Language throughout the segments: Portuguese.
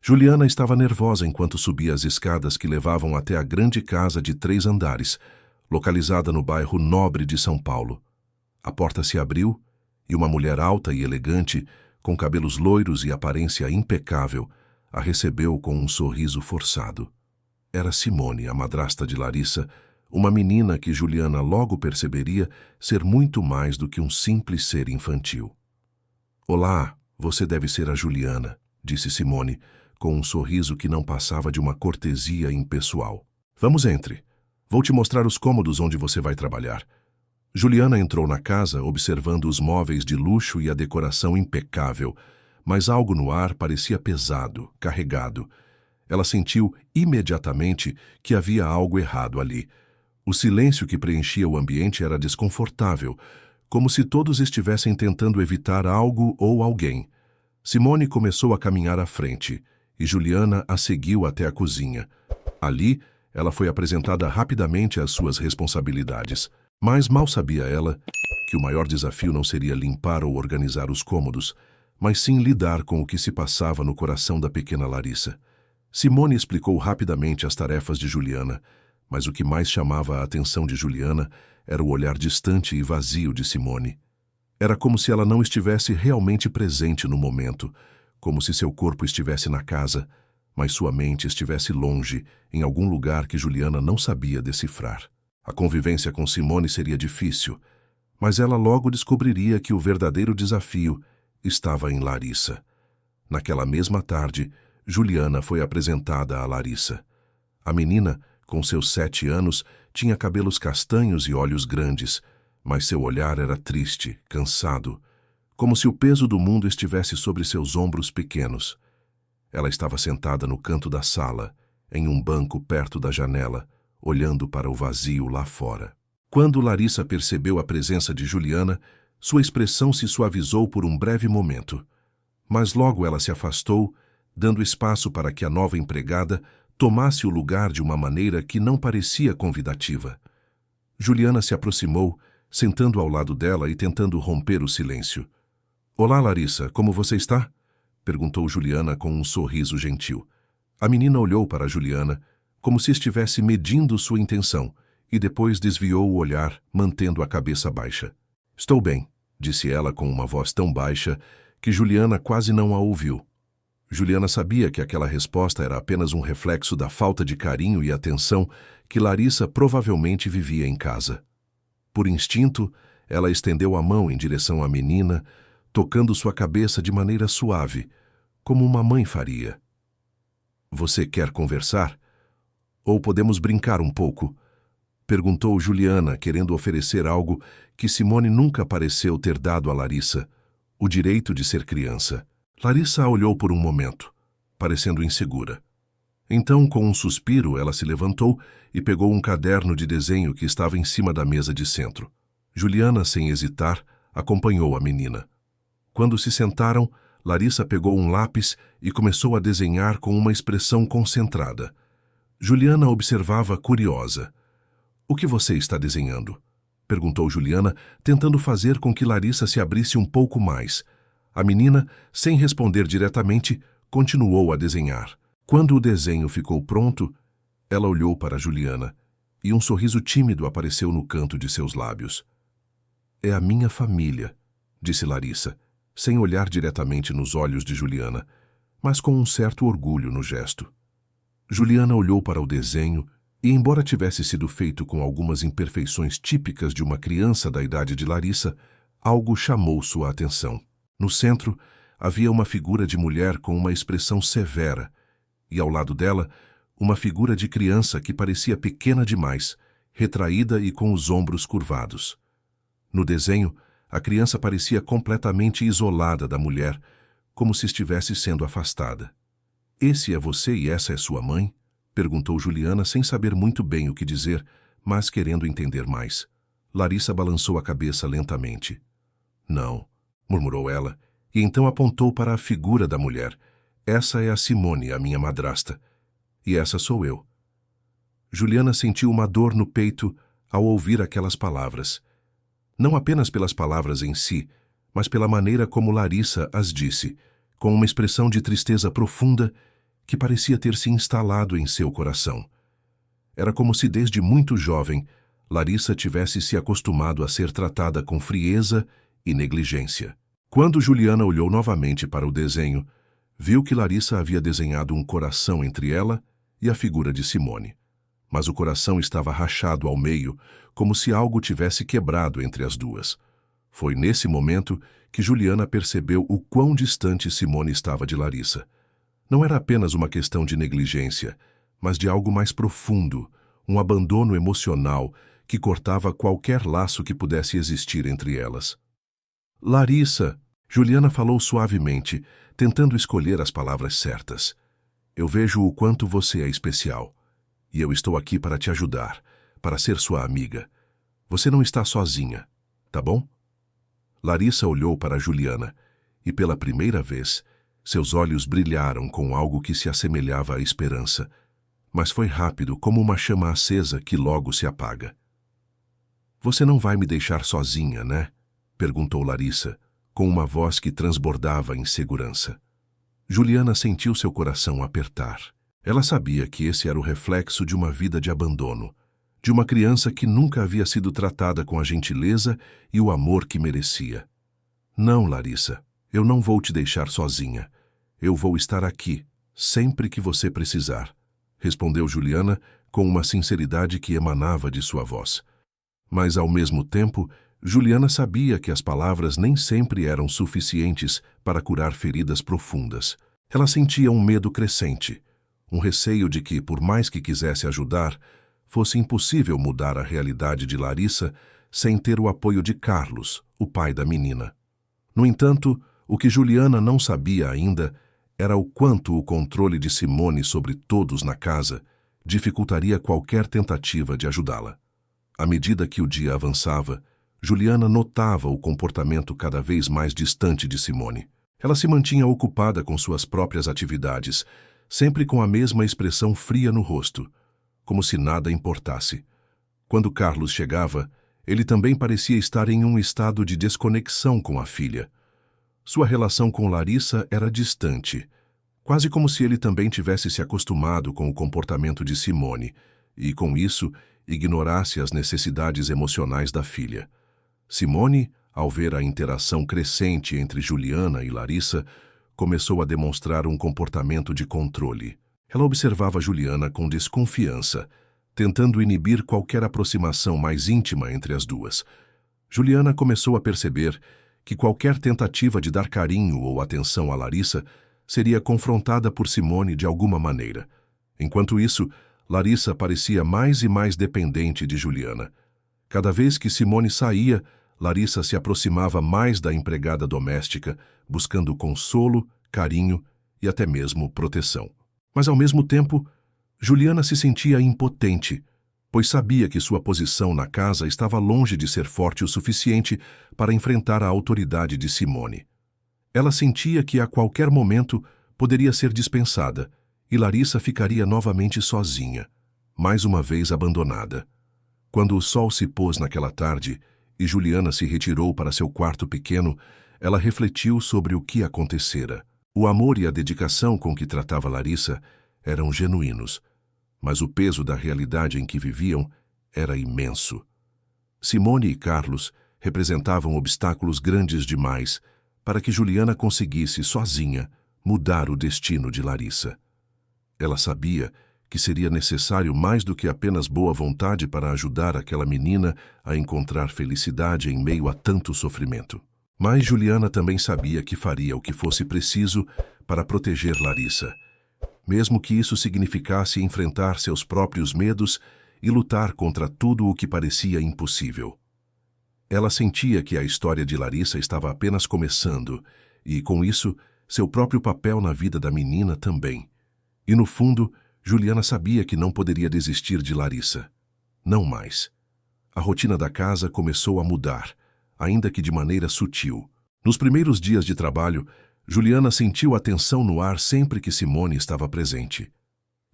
Juliana estava nervosa enquanto subia as escadas que levavam até a grande casa de 3 andares, localizada no bairro Nobre de São Paulo. A porta se abriu e uma mulher alta e elegante, com cabelos loiros e aparência impecável, a recebeu com um sorriso forçado. Era Simone, a madrasta de Larissa, uma menina que Juliana logo perceberia ser muito mais do que um simples ser infantil. "Olá, você deve ser a Juliana", disse Simone, com um sorriso que não passava de uma cortesia impessoal. "Vamos, entre. Vou te mostrar os cômodos onde você vai trabalhar." Juliana entrou na casa observando os móveis de luxo e a decoração impecável, mas algo no ar parecia pesado, carregado. Ela sentiu imediatamente que havia algo errado ali. O silêncio que preenchia o ambiente era desconfortável, como se todos estivessem tentando evitar algo ou alguém. Simone começou a caminhar à frente, e Juliana a seguiu até a cozinha. Ali, ela foi apresentada rapidamente às suas responsabilidades. Mas mal sabia ela que o maior desafio não seria limpar ou organizar os cômodos, mas sim lidar com o que se passava no coração da pequena Larissa. Simone explicou rapidamente as tarefas de Juliana, mas o que mais chamava a atenção de Juliana era o olhar distante e vazio de Simone. Era como se ela não estivesse realmente presente no momento, como se seu corpo estivesse na casa, mas sua mente estivesse longe, em algum lugar que Juliana não sabia decifrar. A convivência com Simone seria difícil, mas ela logo descobriria que o verdadeiro desafio estava em Larissa. Naquela mesma tarde, Juliana foi apresentada a Larissa. A menina, com seus 7 anos, tinha cabelos castanhos e olhos grandes, mas seu olhar era triste, cansado, como se o peso do mundo estivesse sobre seus ombros pequenos. Ela estava sentada no canto da sala, em um banco perto da janela, olhando para o vazio lá fora. Quando Larissa percebeu a presença de Juliana, sua expressão se suavizou por um breve momento. Mas logo ela se afastou, dando espaço para que a nova empregada tomasse o lugar de uma maneira que não parecia convidativa. Juliana se aproximou, sentando ao lado dela e tentando romper o silêncio. "Olá, Larissa, como você está?" perguntou Juliana com um sorriso gentil. A menina olhou para Juliana, como se estivesse medindo sua intenção, e depois desviou o olhar, mantendo a cabeça baixa. "Estou bem", disse ela com uma voz tão baixa que Juliana quase não a ouviu. Juliana sabia que aquela resposta era apenas um reflexo da falta de carinho e atenção que Larissa provavelmente vivia em casa. Por instinto, ela estendeu a mão em direção à menina, tocando sua cabeça de maneira suave, como uma mãe faria. "Você quer conversar? Ou podemos brincar um pouco?" perguntou Juliana, querendo oferecer algo que Simone nunca pareceu ter dado a Larissa, o direito de ser criança. Larissa a olhou por um momento, parecendo insegura. Então, com um suspiro, ela se levantou e pegou um caderno de desenho que estava em cima da mesa de centro. Juliana, sem hesitar, acompanhou a menina. Quando se sentaram, Larissa pegou um lápis e começou a desenhar com uma expressão concentrada. Juliana observava curiosa. "O que você está desenhando?" perguntou Juliana, tentando fazer com que Larissa se abrisse um pouco mais. A menina, sem responder diretamente, continuou a desenhar. Quando o desenho ficou pronto, ela olhou para Juliana, e um sorriso tímido apareceu no canto de seus lábios. "É a minha família", disse Larissa, sem olhar diretamente nos olhos de Juliana, mas com um certo orgulho no gesto. Juliana olhou para o desenho e, embora tivesse sido feito com algumas imperfeições típicas de uma criança da idade de Larissa, algo chamou sua atenção. No centro, havia uma figura de mulher com uma expressão severa, e ao lado dela, uma figura de criança que parecia pequena demais, retraída e com os ombros curvados. No desenho, a criança parecia completamente isolada da mulher, como se estivesse sendo afastada. "Esse é você e essa é sua mãe?" perguntou Juliana sem saber muito bem o que dizer, mas querendo entender mais. Larissa balançou a cabeça lentamente. "Não", murmurou ela, e então apontou para a figura da mulher. "Essa é a Simone, a minha madrasta. E essa sou eu." Juliana sentiu uma dor no peito ao ouvir aquelas palavras. Não apenas pelas palavras em si, mas pela maneira como Larissa as disse, com uma expressão de tristeza profunda que parecia ter se instalado em seu coração. Era como se desde muito jovem Larissa tivesse se acostumado a ser tratada com frieza e negligência. Quando Juliana olhou novamente para o desenho, viu que Larissa havia desenhado um coração entre ela e a figura de Simone. Mas o coração estava rachado ao meio, como se algo tivesse quebrado entre as duas. Foi nesse momento que Juliana percebeu o quão distante Simone estava de Larissa. Não era apenas uma questão de negligência, mas de algo mais profundo, um abandono emocional que cortava qualquer laço que pudesse existir entre elas. Larissa, Juliana falou suavemente, tentando escolher as palavras certas. Eu vejo o quanto você é especial. E eu estou aqui para te ajudar, para ser sua amiga. Você não está sozinha, tá bom? Larissa olhou para Juliana e, pela primeira vez, seus olhos brilharam com algo que se assemelhava à esperança, mas foi rápido como uma chama acesa que logo se apaga. Você não vai me deixar sozinha, né? Perguntou Larissa, com uma voz que transbordava insegurança. Juliana sentiu seu coração apertar. Ela sabia que esse era o reflexo de uma vida de abandono, de uma criança que nunca havia sido tratada com a gentileza e o amor que merecia. Não, Larissa, eu não vou te deixar sozinha. Eu vou estar aqui, sempre que você precisar, respondeu Juliana com uma sinceridade que emanava de sua voz. Mas, ao mesmo tempo, Juliana sabia que as palavras nem sempre eram suficientes para curar feridas profundas. Ela sentia um medo crescente, um receio de que, por mais que quisesse ajudar, fosse impossível mudar a realidade de Larissa sem ter o apoio de Carlos, o pai da menina. No entanto, o que Juliana não sabia ainda era o quanto o controle de Simone sobre todos na casa dificultaria qualquer tentativa de ajudá-la. À medida que o dia avançava, Juliana notava o comportamento cada vez mais distante de Simone. Ela se mantinha ocupada com suas próprias atividades, sempre com a mesma expressão fria no rosto, como se nada importasse. Quando Carlos chegava, ele também parecia estar em um estado de desconexão com a filha. Sua relação com Larissa era distante, quase como se ele também tivesse se acostumado com o comportamento de Simone e, com isso, ignorasse as necessidades emocionais da filha. Simone, ao ver a interação crescente entre Juliana e Larissa, começou a demonstrar um comportamento de controle. Ela observava Juliana com desconfiança, tentando inibir qualquer aproximação mais íntima entre as duas. Juliana começou a perceber que qualquer tentativa de dar carinho ou atenção a Larissa seria confrontada por Simone de alguma maneira. Enquanto isso, Larissa parecia mais e mais dependente de Juliana. Cada vez que Simone saía, Larissa se aproximava mais da empregada doméstica, buscando consolo, carinho e até mesmo proteção. Mas, ao mesmo tempo, Juliana se sentia impotente, pois sabia que sua posição na casa estava longe de ser forte o suficiente para enfrentar a autoridade de Simone. Ela sentia que a qualquer momento poderia ser dispensada e Larissa ficaria novamente sozinha, mais uma vez abandonada. Quando o sol se pôs naquela tarde e Juliana se retirou para seu quarto pequeno, ela refletiu sobre o que acontecera. O amor e a dedicação com que tratava Larissa eram genuínos, mas o peso da realidade em que viviam era imenso. Simone e Carlos representavam obstáculos grandes demais para que Juliana conseguisse, sozinha, mudar o destino de Larissa. Ela sabia que seria necessário mais do que apenas boa vontade para ajudar aquela menina a encontrar felicidade em meio a tanto sofrimento. Mas Juliana também sabia que faria o que fosse preciso para proteger Larissa, mesmo que isso significasse enfrentar seus próprios medos e lutar contra tudo o que parecia impossível. Ela sentia que a história de Larissa estava apenas começando e, com isso, seu próprio papel na vida da menina também. E, no fundo, Juliana sabia que não poderia desistir de Larissa. Não mais. A rotina da casa começou a mudar, ainda que de maneira sutil. Nos primeiros dias de trabalho, Juliana sentiu a tensão no ar sempre que Simone estava presente.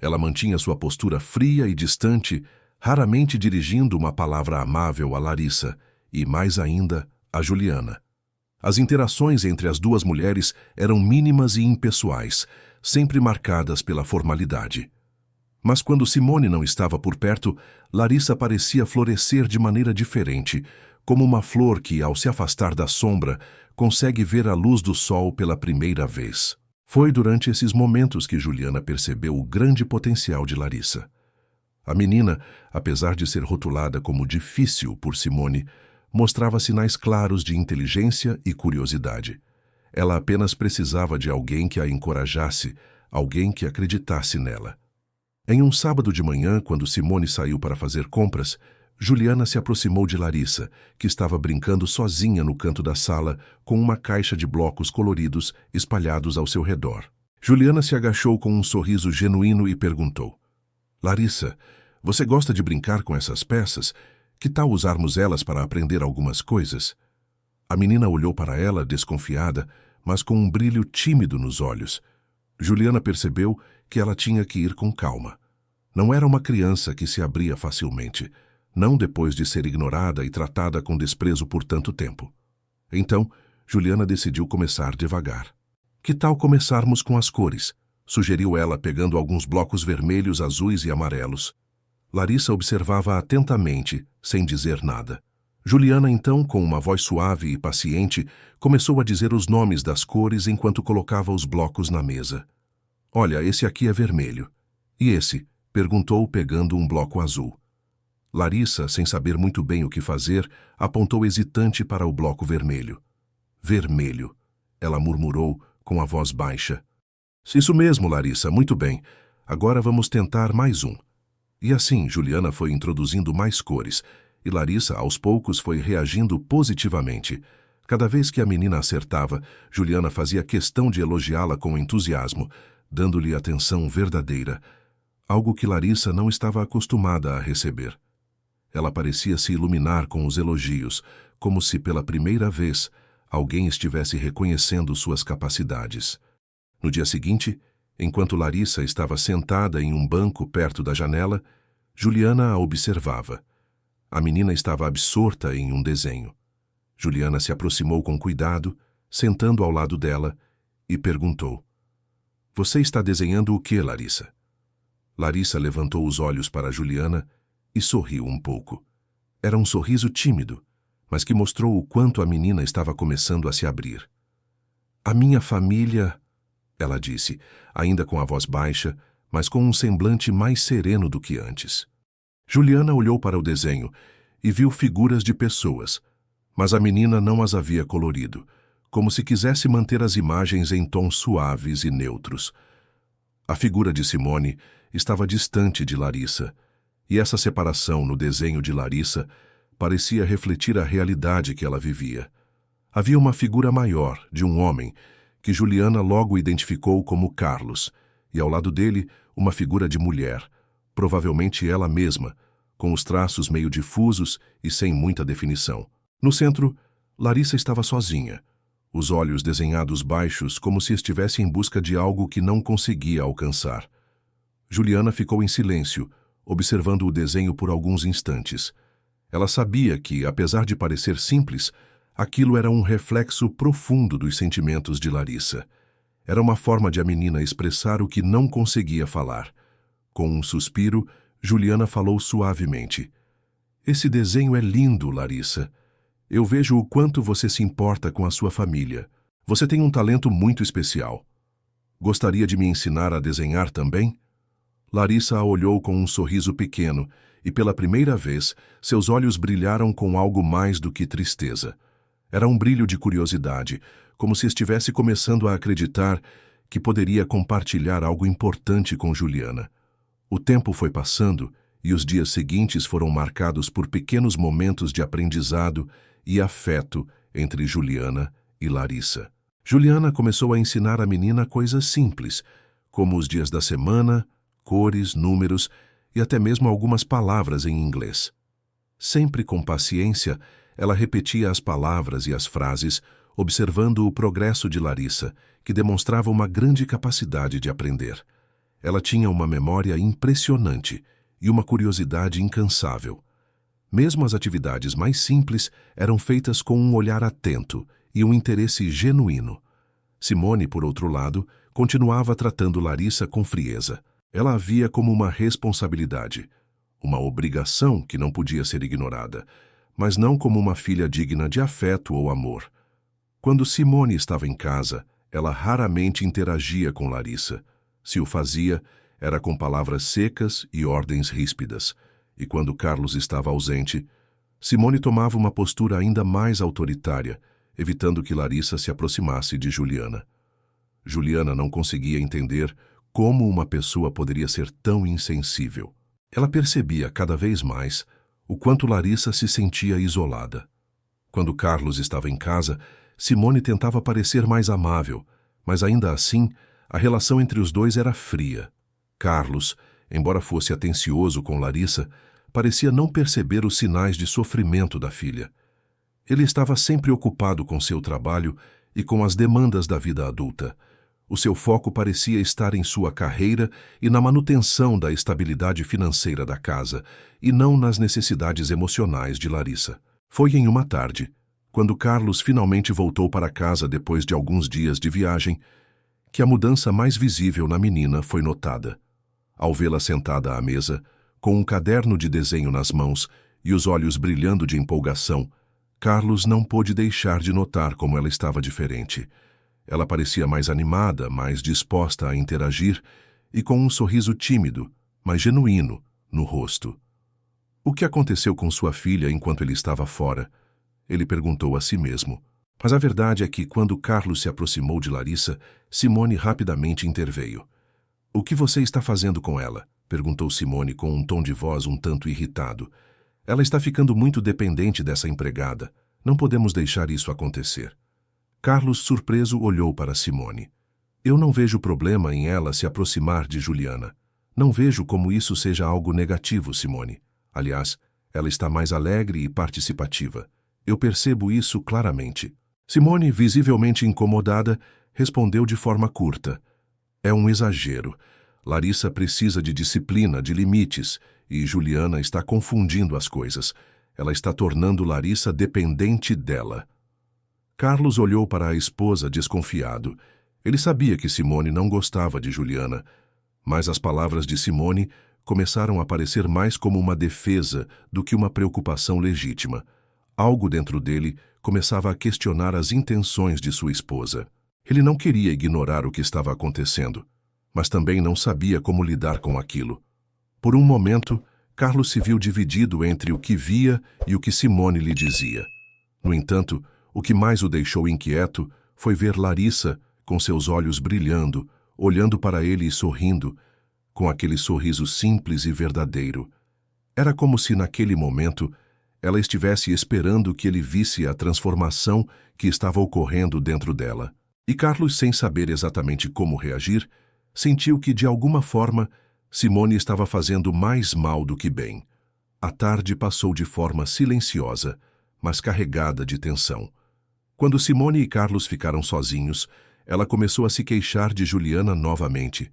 Ela mantinha sua postura fria e distante, raramente dirigindo uma palavra amável a Larissa e, mais ainda, a Juliana. As interações entre as duas mulheres eram mínimas e impessoais, sempre marcadas pela formalidade. Mas quando Simone não estava por perto, Larissa parecia florescer de maneira diferente, como uma flor que, ao se afastar da sombra, consegue ver a luz do sol pela primeira vez. Foi durante esses momentos que Juliana percebeu o grande potencial de Larissa. A menina, apesar de ser rotulada como difícil por Simone, mostrava sinais claros de inteligência e curiosidade. Ela apenas precisava de alguém que a encorajasse, alguém que acreditasse nela. Em um sábado de manhã, quando Simone saiu para fazer compras, Juliana se aproximou de Larissa, que estava brincando sozinha no canto da sala, com uma caixa de blocos coloridos espalhados ao seu redor. Juliana se agachou com um sorriso genuíno e perguntou: Larissa, você gosta de brincar com essas peças? Que tal usarmos elas para aprender algumas coisas? A menina olhou para ela, desconfiada, mas com um brilho tímido nos olhos. Juliana percebeu que ela tinha que ir com calma. Não era uma criança que se abria facilmente, não depois de ser ignorada e tratada com desprezo por tanto tempo. Então, Juliana decidiu começar devagar. Que tal começarmos com as cores? Sugeriu ela, pegando alguns blocos vermelhos, azuis e amarelos. Larissa observava atentamente, sem dizer nada. Juliana, então, com uma voz suave e paciente, começou a dizer os nomes das cores enquanto colocava os blocos na mesa. Olha, esse aqui é vermelho. E esse? Perguntou, pegando um bloco azul. Larissa, sem saber muito bem o que fazer, apontou hesitante para o bloco vermelho. Vermelho, ela murmurou com a voz baixa. Isso mesmo, Larissa, muito bem. Agora vamos tentar mais um. E assim, Juliana foi introduzindo mais cores, e Larissa, aos poucos, foi reagindo positivamente. Cada vez que a menina acertava, Juliana fazia questão de elogiá-la com entusiasmo, dando-lhe atenção verdadeira, algo que Larissa não estava acostumada a receber. Ela parecia se iluminar com os elogios, como se, pela primeira vez, alguém estivesse reconhecendo suas capacidades. No dia seguinte, enquanto Larissa estava sentada em um banco perto da janela, Juliana a observava. A menina estava absorta em um desenho. Juliana se aproximou com cuidado, sentando ao lado dela, e perguntou: Você está desenhando o que, Larissa? Larissa levantou os olhos para Juliana e sorriu um pouco. Era um sorriso tímido, mas que mostrou o quanto a menina estava começando a se abrir. A minha família... ela disse, ainda com a voz baixa, mas com um semblante mais sereno do que antes. Juliana olhou para o desenho e viu figuras de pessoas, mas a menina não as havia colorido, como se quisesse manter as imagens em tons suaves e neutros. A figura de Simone estava distante de Larissa, e essa separação no desenho de Larissa parecia refletir a realidade que ela vivia. Havia uma figura maior, de um homem, que Juliana logo identificou como Carlos, e ao lado dele, uma figura de mulher, provavelmente ela mesma, com os traços meio difusos e sem muita definição. No centro, Larissa estava sozinha, os olhos desenhados baixos como se estivesse em busca de algo que não conseguia alcançar. Juliana ficou em silêncio, observando o desenho por alguns instantes. Ela sabia que, apesar de parecer simples, aquilo era um reflexo profundo dos sentimentos de Larissa. Era uma forma de a menina expressar o que não conseguia falar. Com um suspiro, Juliana falou suavemente: Esse desenho é lindo, Larissa. Eu vejo o quanto você se importa com a sua família. Você tem um talento muito especial. Gostaria de me ensinar a desenhar também? Larissa a olhou com um sorriso pequeno e, pela primeira vez, seus olhos brilharam com algo mais do que tristeza. Era um brilho de curiosidade, como se estivesse começando a acreditar que poderia compartilhar algo importante com Juliana. O tempo foi passando e os dias seguintes foram marcados por pequenos momentos de aprendizado e afeto entre Juliana e Larissa. Juliana começou a ensinar a menina coisas simples, como os dias da semana, cores, números e até mesmo algumas palavras em inglês. Sempre com paciência, ela repetia as palavras e as frases, observando o progresso de Larissa, que demonstrava uma grande capacidade de aprender. Ela tinha uma memória impressionante e uma curiosidade incansável. Mesmo as atividades mais simples eram feitas com um olhar atento e um interesse genuíno. Simone, por outro lado, continuava tratando Larissa com frieza. Ela a via como uma responsabilidade, uma obrigação que não podia ser ignorada, mas não como uma filha digna de afeto ou amor. Quando Simone estava em casa, ela raramente interagia com Larissa. Se o fazia, era com palavras secas e ordens ríspidas. E quando Carlos estava ausente, Simone tomava uma postura ainda mais autoritária, evitando que Larissa se aproximasse de Juliana. Juliana não conseguia entender como uma pessoa poderia ser tão insensível. Ela percebia cada vez mais o quanto Larissa se sentia isolada. Quando Carlos estava em casa, Simone tentava parecer mais amável, mas ainda assim, a relação entre os dois era fria. Carlos, embora fosse atencioso com Larissa, parecia não perceber os sinais de sofrimento da filha. Ele estava sempre ocupado com seu trabalho e com as demandas da vida adulta. O seu foco parecia estar em sua carreira e na manutenção da estabilidade financeira da casa, e não nas necessidades emocionais de Larissa. Foi em uma tarde, quando Carlos finalmente voltou para casa depois de alguns dias de viagem, que a mudança mais visível na menina foi notada. Ao vê-la sentada à mesa, com um caderno de desenho nas mãos e os olhos brilhando de empolgação, Carlos não pôde deixar de notar como ela estava diferente. Ela parecia mais animada, mais disposta a interagir e com um sorriso tímido, mas genuíno, no rosto. O que aconteceu com sua filha enquanto ele estava fora? Ele perguntou a si mesmo. Mas a verdade é que, quando Carlos se aproximou de Larissa, Simone rapidamente interveio. "O que você está fazendo com ela?" perguntou Simone com um tom de voz um tanto irritado. "Ela está ficando muito dependente dessa empregada. Não podemos deixar isso acontecer." Carlos, surpreso, olhou para Simone. "Eu não vejo problema em ela se aproximar de Juliana. Não vejo como isso seja algo negativo, Simone. Aliás, ela está mais alegre e participativa. Eu percebo isso claramente." Simone, visivelmente incomodada, respondeu de forma curta. "É um exagero. Larissa precisa de disciplina, de limites, e Juliana está confundindo as coisas. Ela está tornando Larissa dependente dela." Carlos olhou para a esposa desconfiado. Ele sabia que Simone não gostava de Juliana, mas as palavras de Simone começaram a parecer mais como uma defesa do que uma preocupação legítima. Algo dentro dele começava a questionar as intenções de sua esposa. Ele não queria ignorar o que estava acontecendo, mas também não sabia como lidar com aquilo. Por um momento, Carlos se viu dividido entre o que via e o que Simone lhe dizia. No entanto, o que mais o deixou inquieto foi ver Larissa, com seus olhos brilhando, olhando para ele e sorrindo, com aquele sorriso simples e verdadeiro. Era como se, naquele momento, ela estivesse esperando que ele visse a transformação que estava ocorrendo dentro dela. E Carlos, sem saber exatamente como reagir, sentiu que, de alguma forma, Simone estava fazendo mais mal do que bem. A tarde passou de forma silenciosa, mas carregada de tensão. Quando Simone e Carlos ficaram sozinhos, ela começou a se queixar de Juliana novamente.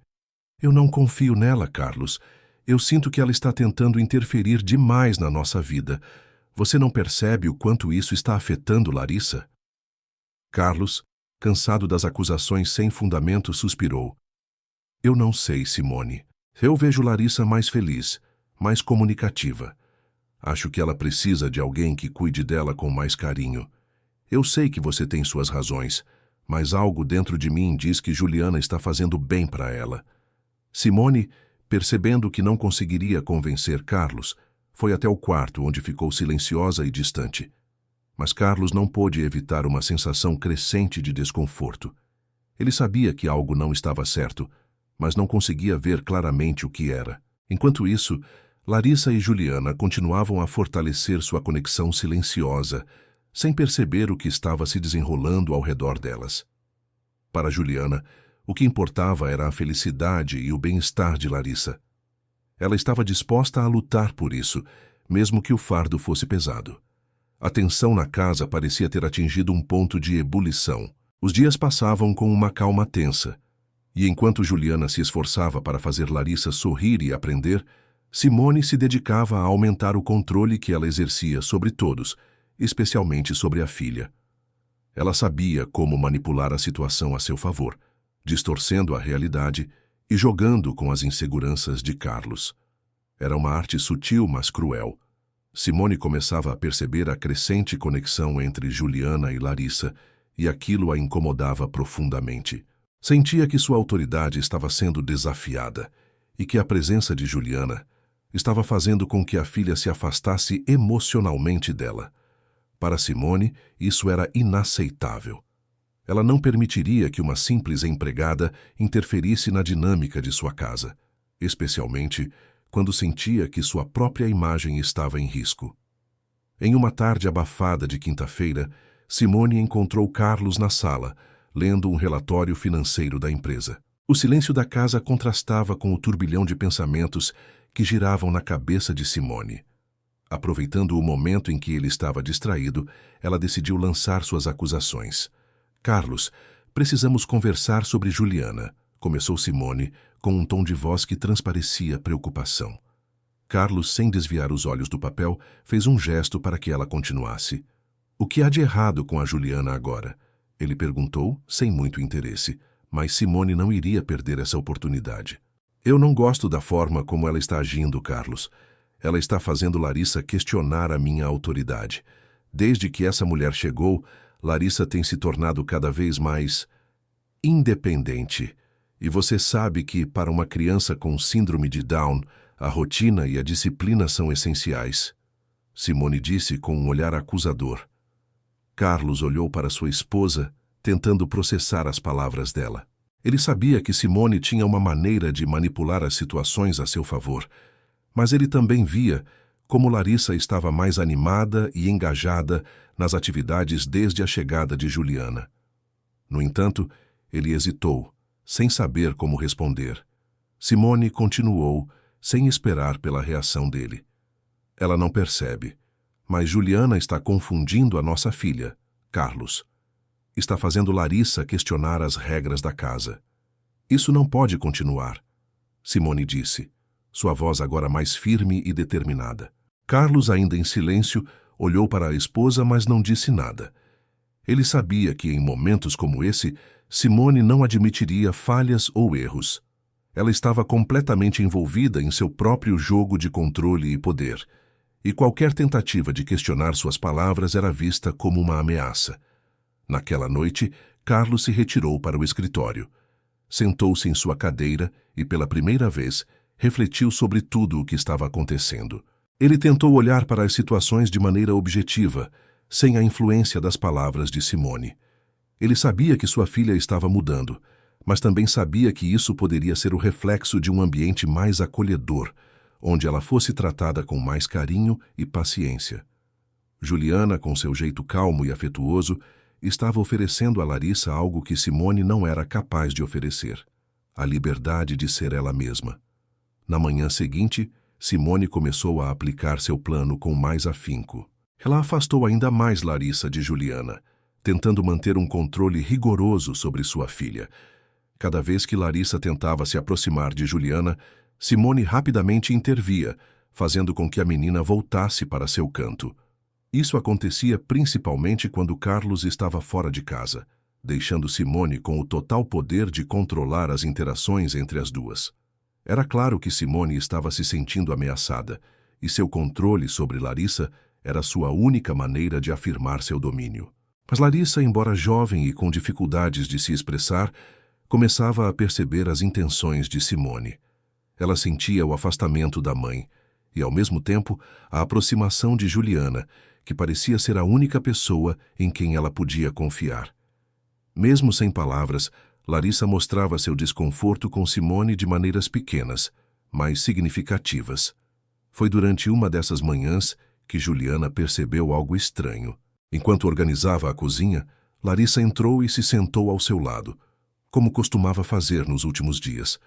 "Eu não confio nela, Carlos. Eu sinto que ela está tentando interferir demais na nossa vida. Você não percebe o quanto isso está afetando Larissa?" Carlos, cansado das acusações sem fundamento, suspirou. "Eu não sei, Simone. Eu vejo Larissa mais feliz, mais comunicativa. Acho que ela precisa de alguém que cuide dela com mais carinho. Eu sei que você tem suas razões, mas algo dentro de mim diz que Juliana está fazendo bem para ela." Simone, percebendo que não conseguiria convencer Carlos, foi até o quarto, onde ficou silenciosa e distante. Mas Carlos não pôde evitar uma sensação crescente de desconforto. Ele sabia que algo não estava certo, mas não conseguia ver claramente o que era. Enquanto isso, Larissa e Juliana continuavam a fortalecer sua conexão silenciosa, sem perceber o que estava se desenrolando ao redor delas. Para Juliana, o que importava era a felicidade e o bem-estar de Larissa. Ela estava disposta a lutar por isso, mesmo que o fardo fosse pesado. A tensão na casa parecia ter atingido um ponto de ebulição. Os dias passavam com uma calma tensa, e enquanto Juliana se esforçava para fazer Larissa sorrir e aprender, Simone se dedicava a aumentar o controle que ela exercia sobre todos, especialmente sobre a filha. Ela sabia como manipular a situação a seu favor, distorcendo a realidade e jogando com as inseguranças de Carlos. Era uma arte sutil, mas cruel. Simone começava a perceber a crescente conexão entre Juliana e Larissa, e aquilo a incomodava profundamente. Sentia que sua autoridade estava sendo desafiada e que a presença de Juliana estava fazendo com que a filha se afastasse emocionalmente dela. Para Simone, isso era inaceitável. Ela não permitiria que uma simples empregada interferisse na dinâmica de sua casa, especialmente quando sentia que sua própria imagem estava em risco. Em uma tarde abafada de quinta-feira, Simone encontrou Carlos na sala, lendo um relatório financeiro da empresa. O silêncio da casa contrastava com o turbilhão de pensamentos que giravam na cabeça de Simone. Aproveitando o momento em que ele estava distraído, ela decidiu lançar suas acusações. "Carlos, precisamos conversar sobre Juliana", começou Simone, com um tom de voz que transparecia preocupação. Carlos, sem desviar os olhos do papel, fez um gesto para que ela continuasse. "O que há de errado com a Juliana agora?" Ele perguntou, sem muito interesse, mas Simone não iria perder essa oportunidade. "Eu não gosto da forma como ela está agindo, Carlos. Ela está fazendo Larissa questionar a minha autoridade. Desde que essa mulher chegou, Larissa tem se tornado cada vez mais independente. E você sabe que, para uma criança com síndrome de Down, a rotina e a disciplina são essenciais", Simone disse com um olhar acusador. Carlos olhou para sua esposa, tentando processar as palavras dela. Ele sabia que Simone tinha uma maneira de manipular as situações a seu favor, mas ele também via como Larissa estava mais animada e engajada nas atividades desde a chegada de Juliana. No entanto, ele hesitou, sem saber como responder. Simone continuou, sem esperar pela reação dele. "Ela não percebe, mas Juliana está confundindo a nossa filha, Carlos. Está fazendo Larissa questionar as regras da casa. Isso não pode continuar", Simone disse, sua voz agora mais firme e determinada. Carlos, ainda em silêncio, olhou para a esposa, mas não disse nada. Ele sabia que, em momentos como esse, Simone não admitiria falhas ou erros. Ela estava completamente envolvida em seu próprio jogo de controle e poder, e qualquer tentativa de questionar suas palavras era vista como uma ameaça. Naquela noite, Carlos se retirou para o escritório. Sentou-se em sua cadeira e, pela primeira vez, refletiu sobre tudo o que estava acontecendo. Ele tentou olhar para as situações de maneira objetiva, sem a influência das palavras de Simone. Ele sabia que sua filha estava mudando, mas também sabia que isso poderia ser o reflexo de um ambiente mais acolhedor, onde ela fosse tratada com mais carinho e paciência. Juliana, com seu jeito calmo e afetuoso, estava oferecendo a Larissa algo que Simone não era capaz de oferecer: a liberdade de ser ela mesma. Na manhã seguinte, Simone começou a aplicar seu plano com mais afinco. Ela afastou ainda mais Larissa de Juliana, tentando manter um controle rigoroso sobre sua filha. Cada vez que Larissa tentava se aproximar de Juliana, Simone rapidamente intervia, fazendo com que a menina voltasse para seu canto. Isso acontecia principalmente quando Carlos estava fora de casa, deixando Simone com o total poder de controlar as interações entre as duas. Era claro que Simone estava se sentindo ameaçada, e seu controle sobre Larissa era sua única maneira de afirmar seu domínio. Mas Larissa, embora jovem e com dificuldades de se expressar, começava a perceber as intenções de Simone. Ela sentia o afastamento da mãe e, ao mesmo tempo, a aproximação de Juliana, que parecia ser a única pessoa em quem ela podia confiar. Mesmo sem palavras, Larissa mostrava seu desconforto com Simone de maneiras pequenas, mas significativas. Foi durante uma dessas manhãs que Juliana percebeu algo estranho. Enquanto organizava a cozinha, Larissa entrou e se sentou ao seu lado, como costumava fazer nos últimos dias.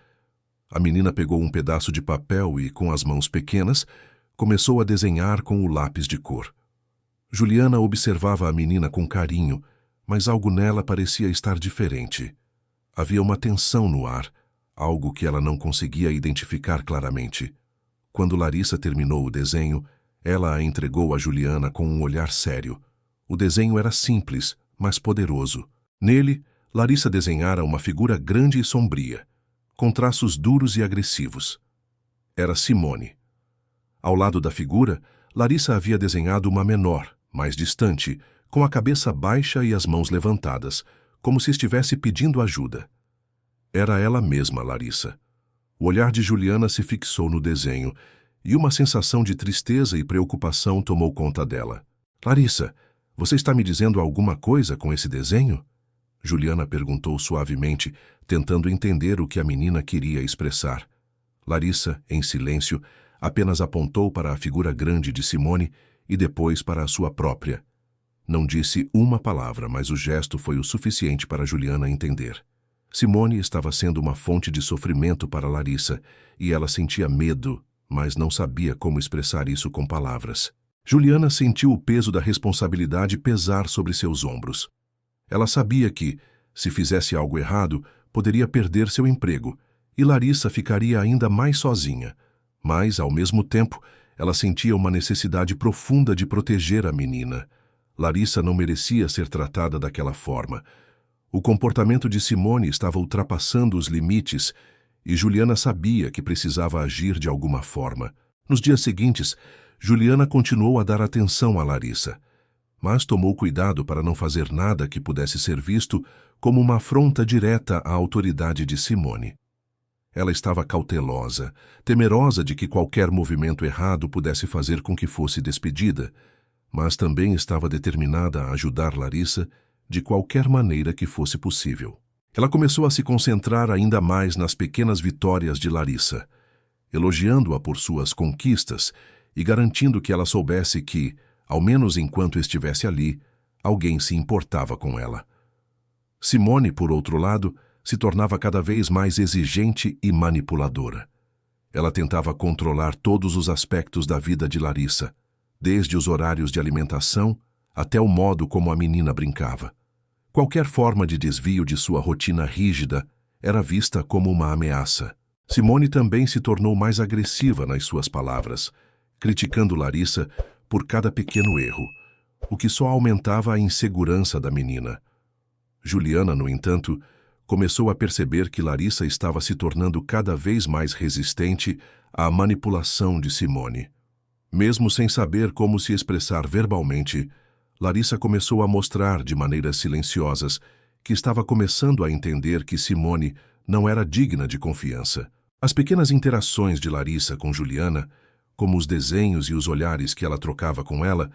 A menina pegou um pedaço de papel e, com as mãos pequenas, começou a desenhar com o lápis de cor. Juliana observava a menina com carinho, mas algo nela parecia estar diferente. Havia uma tensão no ar, algo que ela não conseguia identificar claramente. Quando Larissa terminou o desenho, ela a entregou a Juliana com um olhar sério. O desenho era simples, mas poderoso. Nele, Larissa desenhara uma figura grande e sombria, com traços duros e agressivos. Era Simone. Ao lado da figura, Larissa havia desenhado uma menor, mais distante, com a cabeça baixa e as mãos levantadas, como se estivesse pedindo ajuda. Era ela mesma, Larissa. O olhar de Juliana se fixou no desenho, e uma sensação de tristeza e preocupação tomou conta dela. Larissa, você está me dizendo alguma coisa com esse desenho? Juliana perguntou suavemente, tentando entender o que a menina queria expressar. Larissa, em silêncio, apenas apontou para a figura grande de Simone e depois para a sua própria. Não disse uma palavra, mas o gesto foi o suficiente para Juliana entender. Simone estava sendo uma fonte de sofrimento para Larissa, e ela sentia medo, mas não sabia como expressar isso com palavras. Juliana sentiu o peso da responsabilidade pesar sobre seus ombros. Ela sabia que, se fizesse algo errado, poderia perder seu emprego, e Larissa ficaria ainda mais sozinha. Mas, ao mesmo tempo, ela sentia uma necessidade profunda de proteger a menina. Larissa não merecia ser tratada daquela forma. O comportamento de Simone estava ultrapassando os limites e Juliana sabia que precisava agir de alguma forma. Nos dias seguintes, Juliana continuou a dar atenção a Larissa, mas tomou cuidado para não fazer nada que pudesse ser visto como uma afronta direta à autoridade de Simone. Ela estava cautelosa, temerosa de que qualquer movimento errado pudesse fazer com que fosse despedida, mas também estava determinada a ajudar Larissa de qualquer maneira que fosse possível. Ela começou a se concentrar ainda mais nas pequenas vitórias de Larissa, elogiando-a por suas conquistas e garantindo que ela soubesse que, ao menos enquanto estivesse ali, alguém se importava com ela. Simone, por outro lado, se tornava cada vez mais exigente e manipuladora. Ela tentava controlar todos os aspectos da vida de Larissa, desde os horários de alimentação até o modo como a menina brincava. Qualquer forma de desvio de sua rotina rígida era vista como uma ameaça. Simone também se tornou mais agressiva nas suas palavras, criticando Larissa por cada pequeno erro, o que só aumentava a insegurança da menina. Juliana, no entanto, começou a perceber que Larissa estava se tornando cada vez mais resistente à manipulação de Simone. Mesmo sem saber como se expressar verbalmente, Larissa começou a mostrar de maneiras silenciosas que estava começando a entender que Simone não era digna de confiança. As pequenas interações de Larissa com Juliana, como os desenhos e os olhares que ela trocava com ela,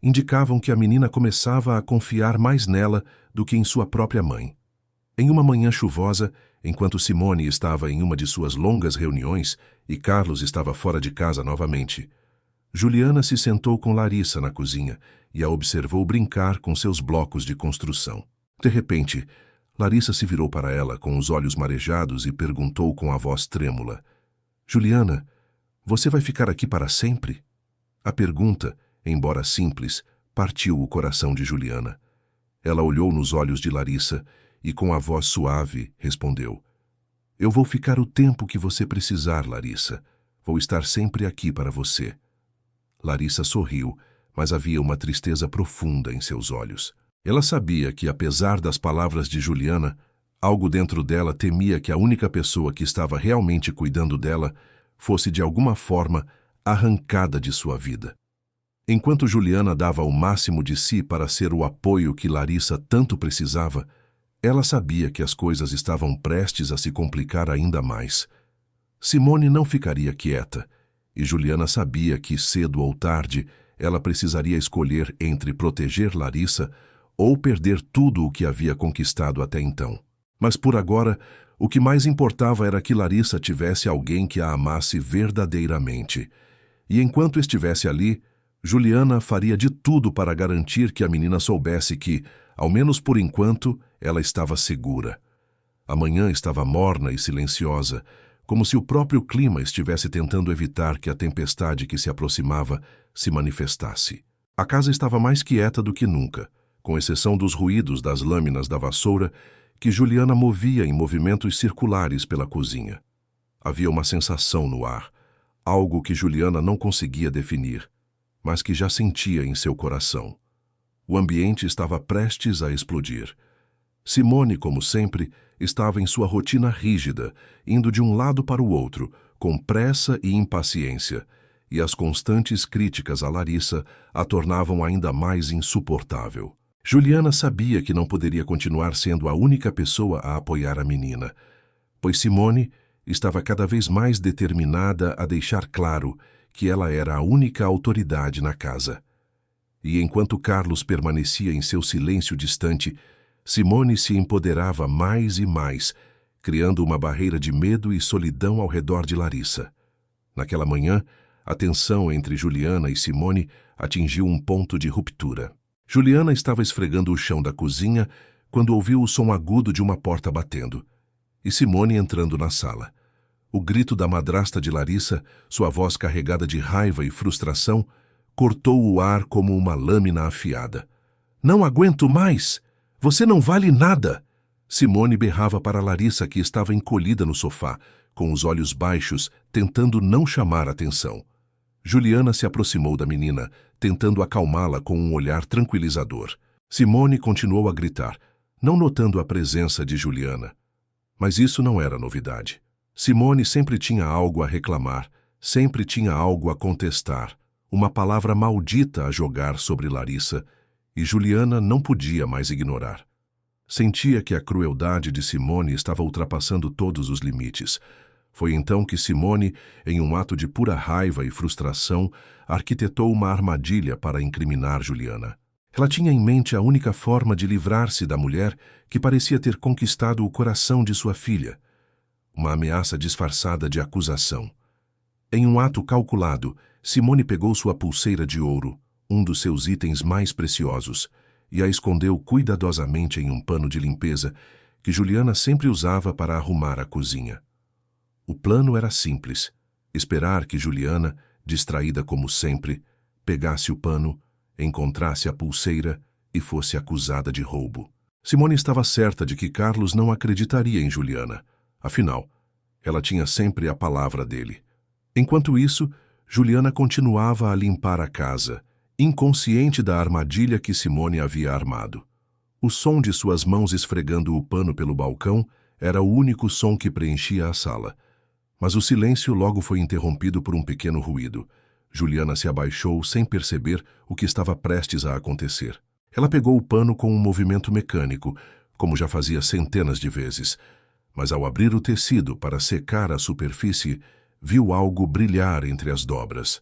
indicavam que a menina começava a confiar mais nela do que em sua própria mãe. Em uma manhã chuvosa, enquanto Simone estava em uma de suas longas reuniões e Carlos estava fora de casa novamente, Juliana se sentou com Larissa na cozinha e a observou brincar com seus blocos de construção. De repente, Larissa se virou para ela com os olhos marejados e perguntou com a voz trêmula: Juliana, você vai ficar aqui para sempre? A pergunta, embora simples, partiu o coração de Juliana. Ela olhou nos olhos de Larissa e, com a voz suave, respondeu: Eu vou ficar o tempo que você precisar, Larissa. Vou estar sempre aqui para você. Larissa sorriu, mas havia uma tristeza profunda em seus olhos. Ela sabia que, apesar das palavras de Juliana, algo dentro dela temia que a única pessoa que estava realmente cuidando dela fosse de alguma forma arrancada de sua vida. Enquanto Juliana dava o máximo de si para ser o apoio que Larissa tanto precisava, ela sabia que as coisas estavam prestes a se complicar ainda mais. Simone não ficaria quieta, e Juliana sabia que, cedo ou tarde, ela precisaria escolher entre proteger Larissa ou perder tudo o que havia conquistado até então. Mas por agora, o que mais importava era que Larissa tivesse alguém que a amasse verdadeiramente. E enquanto estivesse ali, Juliana faria de tudo para garantir que a menina soubesse que, ao menos por enquanto, ela estava segura. A manhã estava morna e silenciosa, como se o próprio clima estivesse tentando evitar que a tempestade que se aproximava se manifestasse. A casa estava mais quieta do que nunca, com exceção dos ruídos das lâminas da vassoura que Juliana movia em movimentos circulares pela cozinha. Havia uma sensação no ar, algo que Juliana não conseguia definir, mas que já sentia em seu coração. O ambiente estava prestes a explodir. Simone, como sempre, estava em sua rotina rígida, indo de um lado para o outro, com pressa e impaciência, e as constantes críticas a Larissa a tornavam ainda mais insuportável. Juliana sabia que não poderia continuar sendo a única pessoa a apoiar a menina, pois Simone estava cada vez mais determinada a deixar claro que ela era a única autoridade na casa. E enquanto Carlos permanecia em seu silêncio distante, Simone se empoderava mais e mais, criando uma barreira de medo e solidão ao redor de Larissa. Naquela manhã, a tensão entre Juliana e Simone atingiu um ponto de ruptura. Juliana estava esfregando o chão da cozinha quando ouviu o som agudo de uma porta batendo, e Simone entrando na sala. O grito da madrasta de Larissa, sua voz carregada de raiva e frustração, cortou o ar como uma lâmina afiada. "Não aguento mais! Você não vale nada!" Simone berrava para Larissa, que estava encolhida no sofá, com os olhos baixos, tentando não chamar atenção. Juliana se aproximou da menina, tentando acalmá-la com um olhar tranquilizador. Simone continuou a gritar, não notando a presença de Juliana. Mas isso não era novidade. Simone sempre tinha algo a reclamar, sempre tinha algo a contestar, uma palavra maldita a jogar sobre Larissa, e Juliana não podia mais ignorar. Sentia que a crueldade de Simone estava ultrapassando todos os limites. Foi então que Simone, em um ato de pura raiva e frustração, arquitetou uma armadilha para incriminar Juliana. Ela tinha em mente a única forma de livrar-se da mulher que parecia ter conquistado o coração de sua filha. Uma ameaça disfarçada de acusação. Em um ato calculado, Simone pegou sua pulseira de ouro, um dos seus itens mais preciosos, e a escondeu cuidadosamente em um pano de limpeza que Juliana sempre usava para arrumar a cozinha. O plano era simples: esperar que Juliana, distraída como sempre, pegasse o pano, encontrasse a pulseira e fosse acusada de roubo. Simone estava certa de que Carlos não acreditaria em Juliana. Afinal, ela tinha sempre a palavra dele. Enquanto isso, Juliana continuava a limpar a casa, inconsciente da armadilha que Simone havia armado. O som de suas mãos esfregando o pano pelo balcão era o único som que preenchia a sala. Mas o silêncio logo foi interrompido por um pequeno ruído. Juliana se abaixou sem perceber o que estava prestes a acontecer. Ela pegou o pano com um movimento mecânico, como já fazia centenas de vezes. Mas ao abrir o tecido para secar a superfície, viu algo brilhar entre as dobras.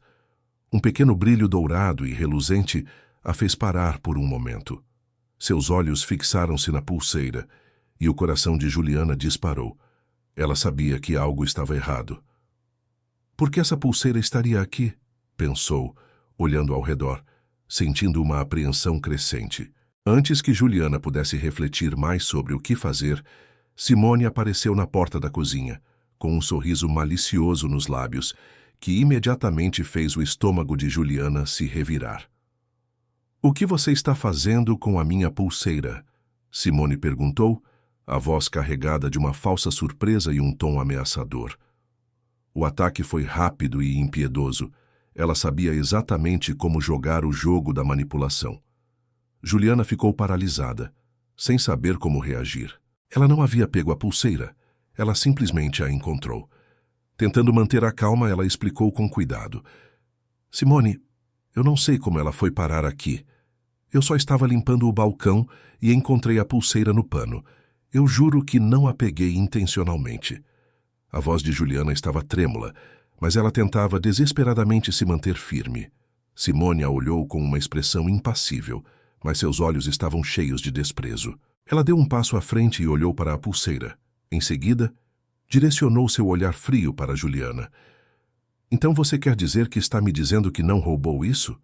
Um pequeno brilho dourado e reluzente a fez parar por um momento. Seus olhos fixaram-se na pulseira, e o coração de Juliana disparou. Ela sabia que algo estava errado. Por que essa pulseira estaria aqui? Pensou, olhando ao redor, sentindo uma apreensão crescente. Antes que Juliana pudesse refletir mais sobre o que fazer, Simone apareceu na porta da cozinha, com um sorriso malicioso nos lábios, que imediatamente fez o estômago de Juliana se revirar. "O que você está fazendo com a minha pulseira?" Simone perguntou, a voz carregada de uma falsa surpresa e um tom ameaçador. O ataque foi rápido e impiedoso. Ela sabia exatamente como jogar o jogo da manipulação. Juliana ficou paralisada, sem saber como reagir. Ela não havia pego a pulseira. Ela simplesmente a encontrou. Tentando manter a calma, ela explicou com cuidado. "Simone, eu não sei como ela foi parar aqui. Eu só estava limpando o balcão e encontrei a pulseira no pano. Eu juro que não a peguei intencionalmente." A voz de Juliana estava trêmula, mas ela tentava desesperadamente se manter firme. Simone a olhou com uma expressão impassível, mas seus olhos estavam cheios de desprezo. Ela deu um passo à frente e olhou para a pulseira. Em seguida, direcionou seu olhar frio para Juliana. "Então você quer dizer que está me dizendo que não roubou isso?"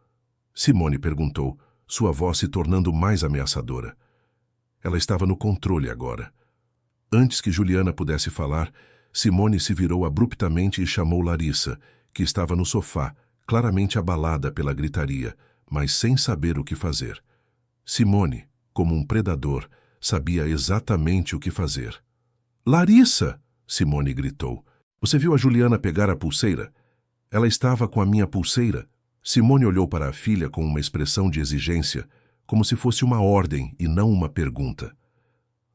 Simone perguntou, sua voz se tornando mais ameaçadora. Ela estava no controle agora. Antes que Juliana pudesse falar, Simone se virou abruptamente e chamou Larissa, que estava no sofá, claramente abalada pela gritaria, mas sem saber o que fazer. Simone, como um predador, sabia exatamente o que fazer. "Larissa!" Simone gritou. "Você viu a Juliana pegar a pulseira? Ela estava com a minha pulseira." Simone olhou para a filha com uma expressão de exigência, como se fosse uma ordem e não uma pergunta.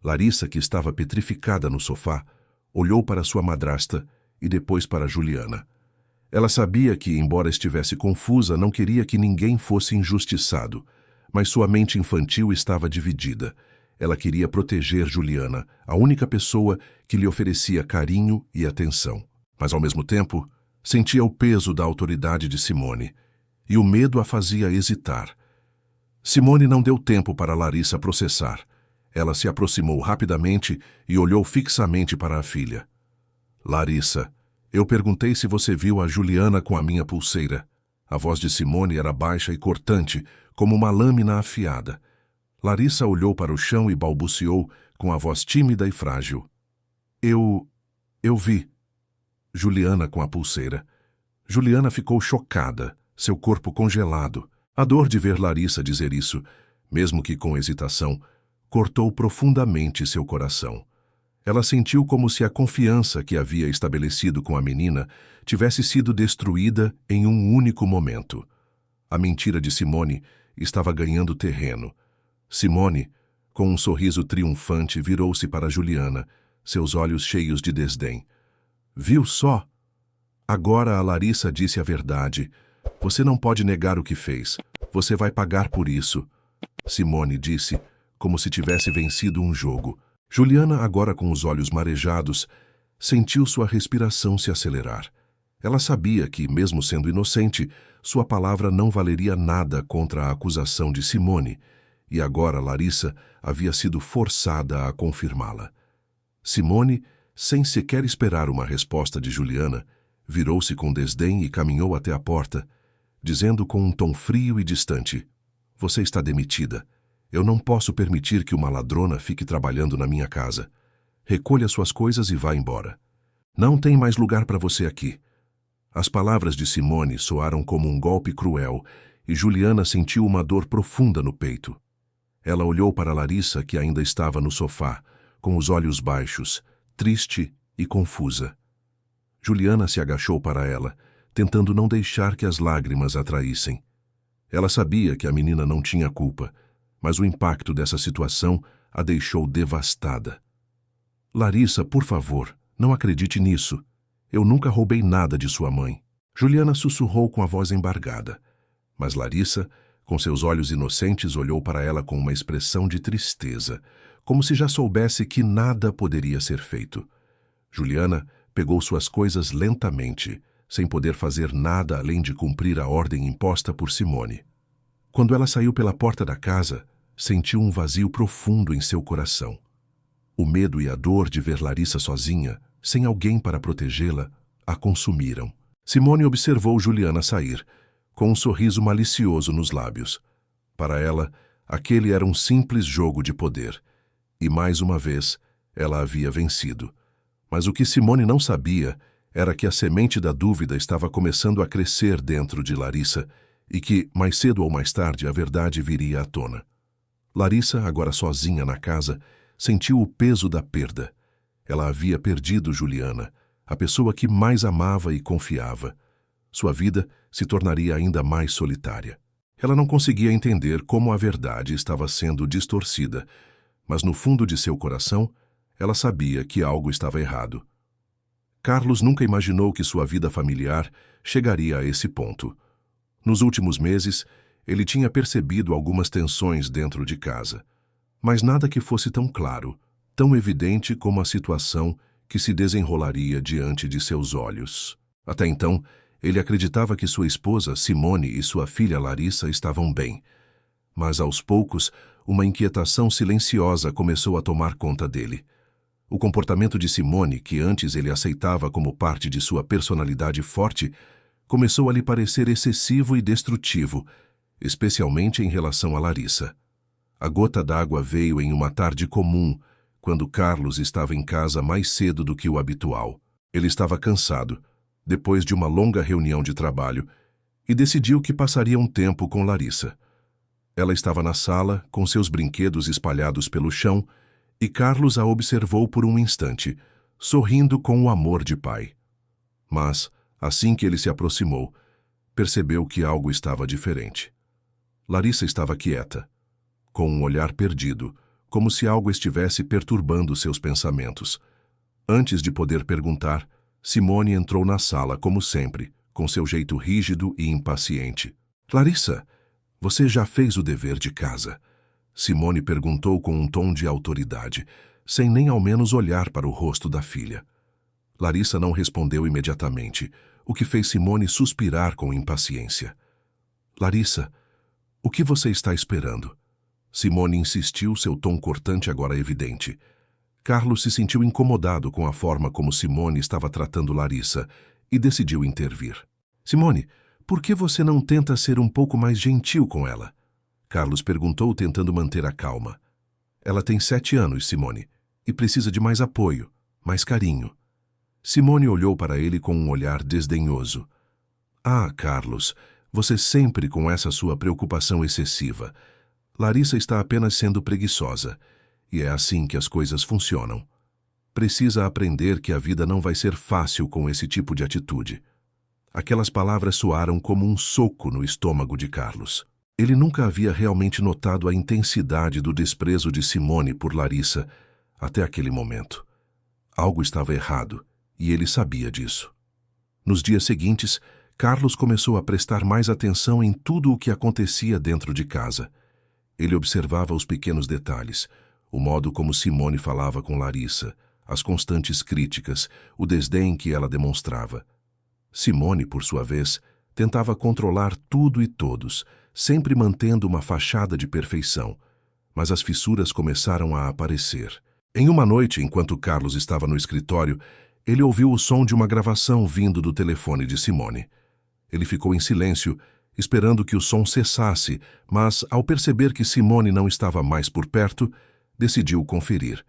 Larissa, que estava petrificada no sofá, olhou para sua madrasta e depois para Juliana. Ela sabia que, embora estivesse confusa, não queria que ninguém fosse injustiçado, mas sua mente infantil estava dividida. Ela queria proteger Juliana, a única pessoa que lhe oferecia carinho e atenção. Mas, ao mesmo tempo, sentia o peso da autoridade de Simone, e o medo a fazia hesitar. Simone não deu tempo para Larissa processar. Ela se aproximou rapidamente e olhou fixamente para a filha. Larissa, eu perguntei se você viu a Juliana com a minha pulseira. A voz de Simone era baixa e cortante, como uma lâmina afiada. Larissa olhou para o chão e balbuciou com a voz tímida e frágil. Eu vi. Juliana com a pulseira. Juliana ficou chocada, seu corpo congelado. A dor de ver Larissa dizer isso, mesmo que com hesitação, cortou profundamente seu coração. Ela sentiu como se a confiança que havia estabelecido com a menina tivesse sido destruída em um único momento. A mentira de Simone estava ganhando terreno. Simone, com um sorriso triunfante, virou-se para Juliana, seus olhos cheios de desdém. Viu só? Agora a Larissa disse a verdade. Você não pode negar o que fez. Você vai pagar por isso. Simone disse, como se tivesse vencido um jogo. Juliana, agora com os olhos marejados, sentiu sua respiração se acelerar. Ela sabia que, mesmo sendo inocente, sua palavra não valeria nada contra a acusação de Simone, e agora Larissa havia sido forçada a confirmá-la. Simone, sem sequer esperar uma resposta de Juliana, virou-se com desdém e caminhou até a porta, dizendo com um tom frio e distante, Você está demitida. Eu não posso permitir que uma ladrona fique trabalhando na minha casa. Recolha suas coisas e vá embora. Não tem mais lugar para você aqui. As palavras de Simone soaram como um golpe cruel e Juliana sentiu uma dor profunda no peito. Ela olhou para Larissa, que ainda estava no sofá, com os olhos baixos, triste e confusa. Juliana se agachou para ela, tentando não deixar que as lágrimas a traíssem. Ela sabia que a menina não tinha culpa, mas o impacto dessa situação a deixou devastada. Larissa, por favor, não acredite nisso. Eu nunca roubei nada de sua mãe. Juliana sussurrou com a voz embargada. Mas Larissa, com seus olhos inocentes, olhou para ela com uma expressão de tristeza, como se já soubesse que nada poderia ser feito. Juliana pegou suas coisas lentamente, sem poder fazer nada além de cumprir a ordem imposta por Simone. Quando ela saiu pela porta da casa, sentiu um vazio profundo em seu coração. O medo e a dor de ver Larissa sozinha, sem alguém para protegê-la, a consumiram. Simone observou Juliana sair, com um sorriso malicioso nos lábios. Para ela, aquele era um simples jogo de poder. E mais uma vez, ela havia vencido. Mas o que Simone não sabia era que a semente da dúvida estava começando a crescer dentro de Larissa e que, mais cedo ou mais tarde, a verdade viria à tona. Larissa, agora sozinha na casa, sentiu o peso da perda. Ela havia perdido Juliana, a pessoa que mais amava e confiava. Sua vida se tornaria ainda mais solitária. Ela não conseguia entender como a verdade estava sendo distorcida, mas no fundo de seu coração, ela sabia que algo estava errado. Carlos nunca imaginou que sua vida familiar chegaria a esse ponto. Nos últimos meses, ele tinha percebido algumas tensões dentro de casa, mas nada que fosse tão claro, tão evidente como a situação que se desenrolaria diante de seus olhos. Até então, ele acreditava que sua esposa, Simone, e sua filha Larissa estavam bem. Mas, aos poucos, uma inquietação silenciosa começou a tomar conta dele. O comportamento de Simone, que antes ele aceitava como parte de sua personalidade forte, começou a lhe parecer excessivo e destrutivo, especialmente em relação a Larissa. A gota d'água veio em uma tarde comum, quando Carlos estava em casa mais cedo do que o habitual. Ele estava cansado, depois de uma longa reunião de trabalho, e decidiu que passaria um tempo com Larissa. Ela estava na sala, com seus brinquedos espalhados pelo chão, e Carlos a observou por um instante, sorrindo com o amor de pai. Mas, assim que ele se aproximou, percebeu que algo estava diferente. Larissa estava quieta, com um olhar perdido, como se algo estivesse perturbando seus pensamentos. Antes de poder perguntar, Simone entrou na sala, como sempre, com seu jeito rígido e impaciente. "Larissa, você já fez o dever de casa?" Simone perguntou com um tom de autoridade, sem nem ao menos olhar para o rosto da filha. Larissa não respondeu imediatamente, o que fez Simone suspirar com impaciência. "Larissa, o que você está esperando?" Simone insistiu, seu tom cortante agora evidente. Carlos se sentiu incomodado com a forma como Simone estava tratando Larissa e decidiu intervir. "Simone, por que você não tenta ser um pouco mais gentil com ela?" Carlos perguntou, tentando manter a calma. "Ela tem 7 anos, Simone, e precisa de mais apoio, mais carinho." Simone olhou para ele com um olhar desdenhoso. "Ah, Carlos, você sempre com essa sua preocupação excessiva. Larissa está apenas sendo preguiçosa, e é assim que as coisas funcionam. Precisa aprender que a vida não vai ser fácil com esse tipo de atitude." Aquelas palavras soaram como um soco no estômago de Carlos. Ele nunca havia realmente notado a intensidade do desprezo de Simone por Larissa até aquele momento. Algo estava errado, e ele sabia disso. Nos dias seguintes, Carlos começou a prestar mais atenção em tudo o que acontecia dentro de casa. Ele observava os pequenos detalhes, o modo como Simone falava com Larissa, as constantes críticas, o desdém que ela demonstrava. Simone, por sua vez, tentava controlar tudo e todos, sempre mantendo uma fachada de perfeição, mas as fissuras começaram a aparecer. Em uma noite, enquanto Carlos estava no escritório, ele ouviu o som de uma gravação vindo do telefone de Simone. Ele ficou em silêncio, esperando que o som cessasse, mas, ao perceber que Simone não estava mais por perto, decidiu conferir.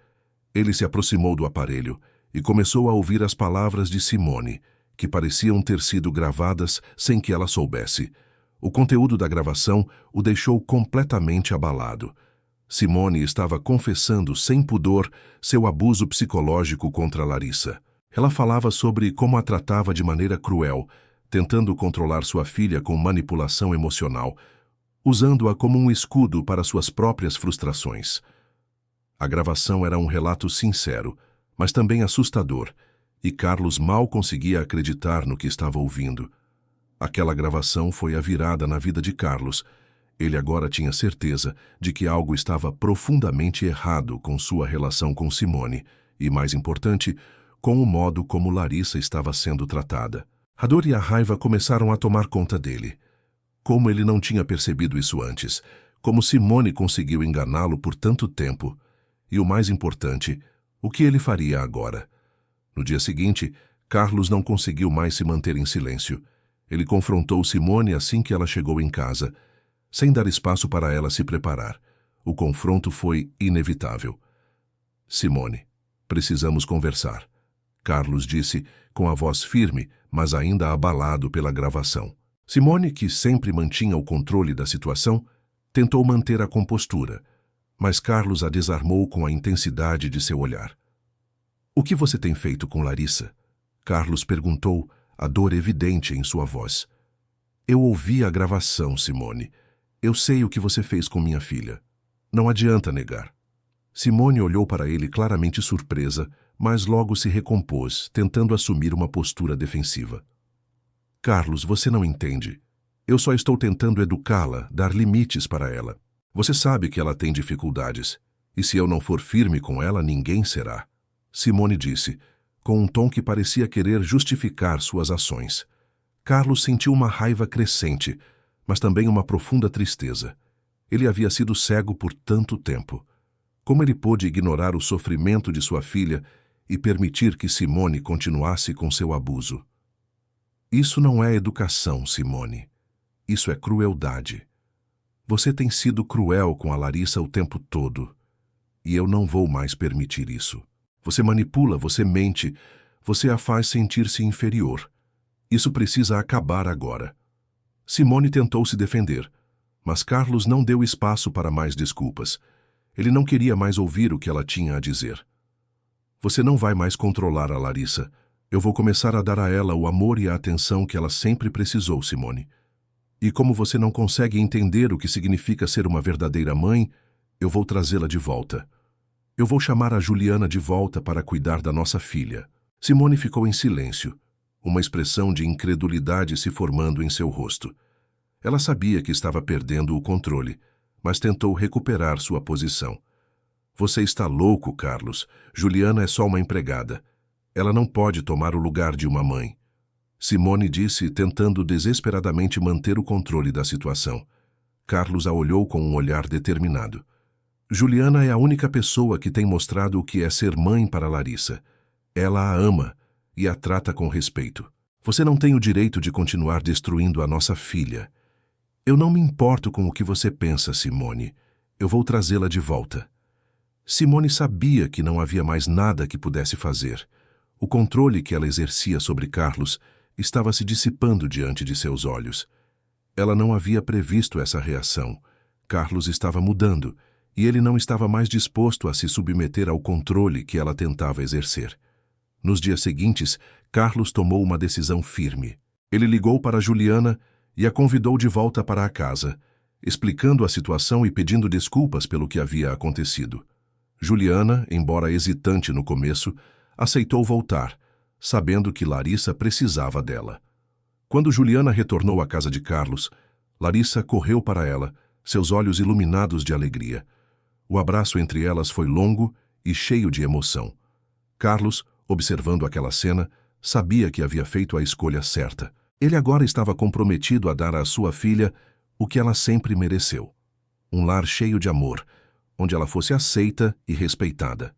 Ele se aproximou do aparelho e começou a ouvir as palavras de Simone, que pareciam ter sido gravadas sem que ela soubesse. O conteúdo da gravação o deixou completamente abalado. Simone estava confessando sem pudor seu abuso psicológico contra Larissa. Ela falava sobre como a tratava de maneira cruel, tentando controlar sua filha com manipulação emocional, usando-a como um escudo para suas próprias frustrações. A gravação era um relato sincero, mas também assustador, e Carlos mal conseguia acreditar no que estava ouvindo. Aquela gravação foi a virada na vida de Carlos. Ele agora tinha certeza de que algo estava profundamente errado com sua relação com Simone e, mais importante, com o modo como Larissa estava sendo tratada. A dor e a raiva começaram a tomar conta dele. Como ele não tinha percebido isso antes, como Simone conseguiu enganá-lo por tanto tempo. E o mais importante, o que ele faria agora? No dia seguinte, Carlos não conseguiu mais se manter em silêncio. Ele confrontou Simone assim que ela chegou em casa, sem dar espaço para ela se preparar. O confronto foi inevitável. "Simone, precisamos conversar", Carlos disse com a voz firme, mas ainda abalado pela gravação. Simone, que sempre mantinha o controle da situação, tentou manter a compostura, mas Carlos a desarmou com a intensidade de seu olhar. "O que você tem feito com Larissa?" Carlos perguntou, a dor evidente em sua voz. "Eu ouvi a gravação, Simone. Eu sei o que você fez com minha filha. Não adianta negar." Simone olhou para ele claramente surpresa, mas logo se recompôs, tentando assumir uma postura defensiva. "Carlos, você não entende. Eu só estou tentando educá-la, dar limites para ela. Você sabe que ela tem dificuldades, e se eu não for firme com ela, ninguém será." Simone disse, com um tom que parecia querer justificar suas ações. Carlos sentiu uma raiva crescente, mas também uma profunda tristeza. Ele havia sido cego por tanto tempo. Como ele pôde ignorar o sofrimento de sua filha e permitir que Simone continuasse com seu abuso? "Isso não é educação, Simone. Isso é crueldade. Você tem sido cruel com a Larissa o tempo todo, e eu não vou mais permitir isso. Você manipula, você mente, você a faz sentir-se inferior. Isso precisa acabar agora." Simone tentou se defender, mas Carlos não deu espaço para mais desculpas. Ele não queria mais ouvir o que ela tinha a dizer. "Você não vai mais controlar a Larissa. Eu vou começar a dar a ela o amor e a atenção que ela sempre precisou, Simone. E como você não consegue entender o que significa ser uma verdadeira mãe, Eu vou trazê-la de volta. Eu vou chamar a Juliana de volta para cuidar da nossa filha. Simone ficou em silêncio, uma expressão de incredulidade se formando em seu rosto. Ela sabia que estava perdendo o controle, mas tentou recuperar sua posição. Você está louco, Carlos. Juliana é só uma empregada. Ela não pode tomar o lugar de uma mãe. Simone disse, tentando desesperadamente manter o controle da situação. Carlos a olhou com um olhar determinado. Juliana é a única pessoa que tem mostrado o que é ser mãe para Larissa. Ela a ama e a trata com respeito. Você não tem o direito de continuar destruindo a nossa filha. Eu não me importo com o que você pensa, Simone. Eu vou trazê-la de volta. Simone sabia que não havia mais nada que pudesse fazer. O controle que ela exercia sobre Carlos estava se dissipando diante de seus olhos. Ela não havia previsto essa reação. Carlos estava mudando, e ele não estava mais disposto a se submeter ao controle que ela tentava exercer. Nos dias seguintes, Carlos tomou uma decisão firme. Ele ligou para Juliana e a convidou de volta para a casa, explicando a situação e pedindo desculpas pelo que havia acontecido. Juliana, embora hesitante no começo, aceitou voltar, sabendo que Larissa precisava dela. Quando Juliana retornou à casa de Carlos, Larissa correu para ela, seus olhos iluminados de alegria. O abraço entre elas foi longo e cheio de emoção. Carlos, observando aquela cena, sabia que havia feito a escolha certa. Ele agora estava comprometido a dar à sua filha o que ela sempre mereceu. Um lar cheio de amor, onde ela fosse aceita e respeitada.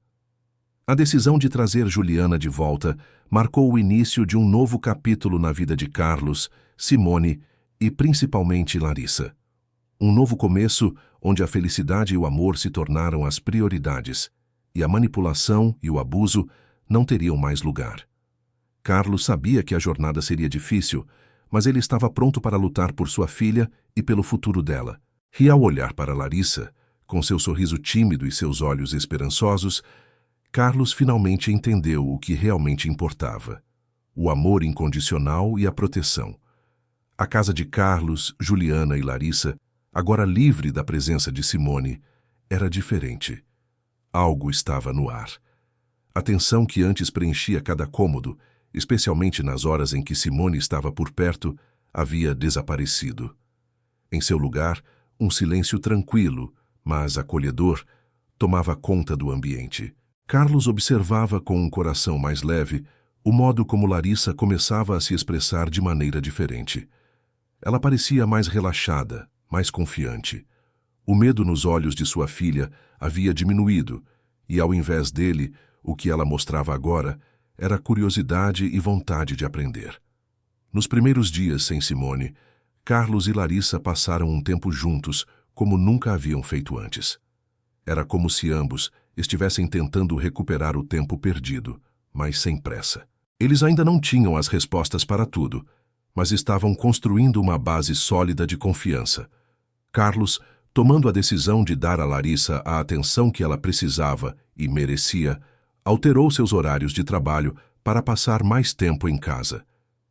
A decisão de trazer Juliana de volta marcou o início de um novo capítulo na vida de Carlos, Simone e principalmente Larissa. Um novo começo onde a felicidade e o amor se tornaram as prioridades, e a manipulação e o abuso não teriam mais lugar. Carlos sabia que a jornada seria difícil, mas ele estava pronto para lutar por sua filha e pelo futuro dela. E ao olhar para Larissa, com seu sorriso tímido e seus olhos esperançosos, Carlos finalmente entendeu o que realmente importava: o amor incondicional e a proteção. A casa de Carlos, Juliana e Larissa, agora livre da presença de Simone, era diferente. Algo estava no ar. A tensão que antes preenchia cada cômodo, especialmente nas horas em que Simone estava por perto, havia desaparecido. Em seu lugar, um silêncio tranquilo, mas acolhedor, tomava conta do ambiente. Carlos observava com um coração mais leve o modo como Larissa começava a se expressar de maneira diferente. Ela parecia mais relaxada, mais confiante. O medo nos olhos de sua filha havia diminuído, e ao invés dele, o que ela mostrava agora era curiosidade e vontade de aprender. Nos primeiros dias sem Simone, Carlos e Larissa passaram um tempo juntos como nunca haviam feito antes. Era como se ambos estivessem tentando recuperar o tempo perdido, mas sem pressa. Eles ainda não tinham as respostas para tudo, mas estavam construindo uma base sólida de confiança. Carlos, tomando a decisão de dar a Larissa a atenção que ela precisava e merecia, alterou seus horários de trabalho para passar mais tempo em casa.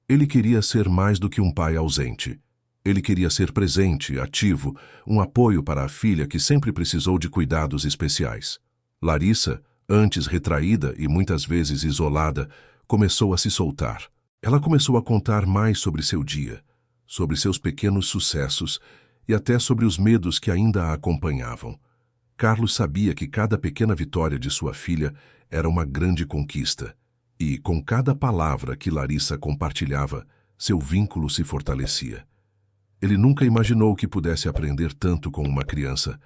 Ele queria ser mais do que um pai ausente. Ele queria ser presente, ativo, um apoio para a filha que sempre precisou de cuidados especiais. Larissa, antes retraída e muitas vezes isolada, começou a se soltar. Ela começou a contar mais sobre seu dia, sobre seus pequenos sucessos e até sobre os medos que ainda a acompanhavam. Carlos sabia que cada pequena vitória de sua filha era uma grande conquista, e, com cada palavra que Larissa compartilhava, seu vínculo se fortalecia. Ele nunca imaginou que pudesse aprender tanto com uma criança,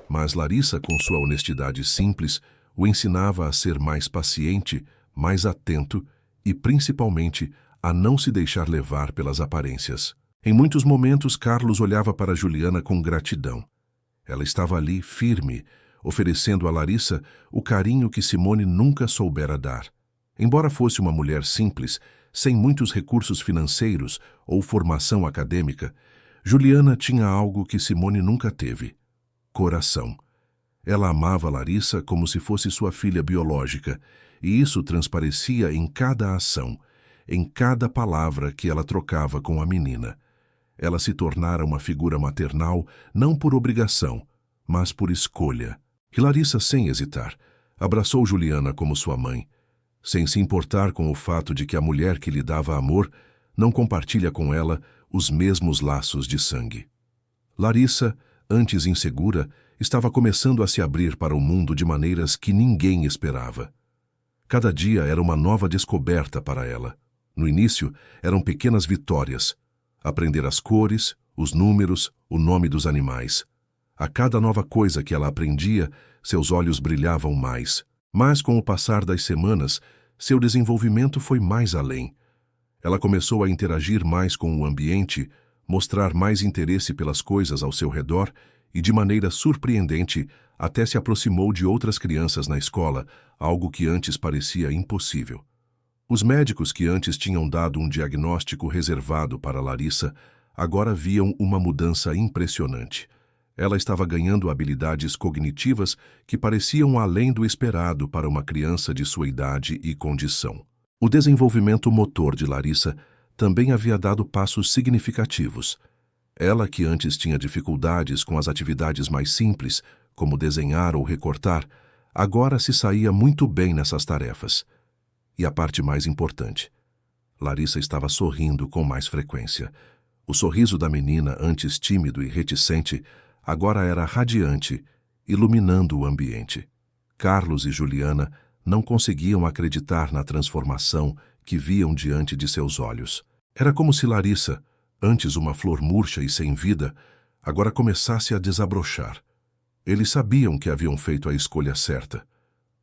mas Larissa, com sua honestidade simples, o ensinava a ser mais paciente, mais atento e, principalmente, a não se deixar levar pelas aparências. Em muitos momentos, Carlos olhava para Juliana com gratidão. Ela estava ali, firme, oferecendo a Larissa o carinho que Simone nunca soubera dar. Embora fosse uma mulher simples, sem muitos recursos financeiros ou formação acadêmica, Juliana tinha algo que Simone nunca teve: coração. Ela amava Larissa como se fosse sua filha biológica, e isso transparecia em cada ação, em cada palavra que ela trocava com a menina. Ela se tornara uma figura maternal não por obrigação, mas por escolha. E Larissa, sem hesitar, abraçou Juliana como sua mãe, sem se importar com o fato de que a mulher que lhe dava amor não compartilha com ela os mesmos laços de sangue. Larissa, antes insegura, estava começando a se abrir para o mundo de maneiras que ninguém esperava. Cada dia era uma nova descoberta para ela. No início, eram pequenas vitórias. Aprender as cores, os números, o nome dos animais. A cada nova coisa que ela aprendia, seus olhos brilhavam mais. Mas, com o passar das semanas, seu desenvolvimento foi mais além. Ela começou a interagir mais com o ambiente, mostrar mais interesse pelas coisas ao seu redor e, de maneira surpreendente, até se aproximou de outras crianças na escola, algo que antes parecia impossível. Os médicos que antes tinham dado um diagnóstico reservado para Larissa agora viam uma mudança impressionante. Ela estava ganhando habilidades cognitivas que pareciam além do esperado para uma criança de sua idade e condição. O desenvolvimento motor de Larissa também havia dado passos significativos. Ela, que antes tinha dificuldades com as atividades mais simples, como desenhar ou recortar, agora se saía muito bem nessas tarefas. E a parte mais importante, Larissa estava sorrindo com mais frequência. O sorriso da menina, antes tímido e reticente, agora era radiante, iluminando o ambiente. Carlos e Juliana não conseguiam acreditar na transformação que viam diante de seus olhos. Era como se Larissa, antes uma flor murcha e sem vida, agora começasse a desabrochar. Eles sabiam que haviam feito a escolha certa.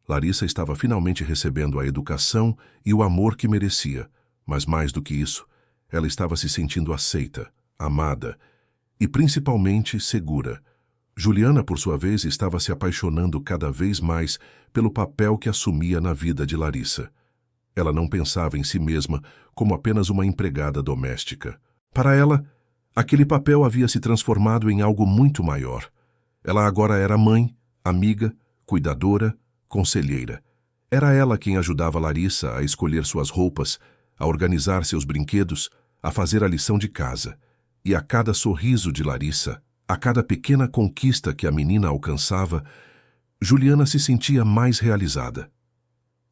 Larissa estava finalmente recebendo a educação e o amor que merecia, mas mais do que isso, ela estava se sentindo aceita, amada e principalmente segura. Juliana, por sua vez, estava se apaixonando cada vez mais pelo papel que assumia na vida de Larissa. Ela não pensava em si mesma como apenas uma empregada doméstica. Para ela, aquele papel havia se transformado em algo muito maior. Ela agora era mãe, amiga, cuidadora, conselheira. Era ela quem ajudava Larissa a escolher suas roupas, a organizar seus brinquedos, a fazer a lição de casa. E a cada sorriso de Larissa, a cada pequena conquista que a menina alcançava, Juliana se sentia mais realizada.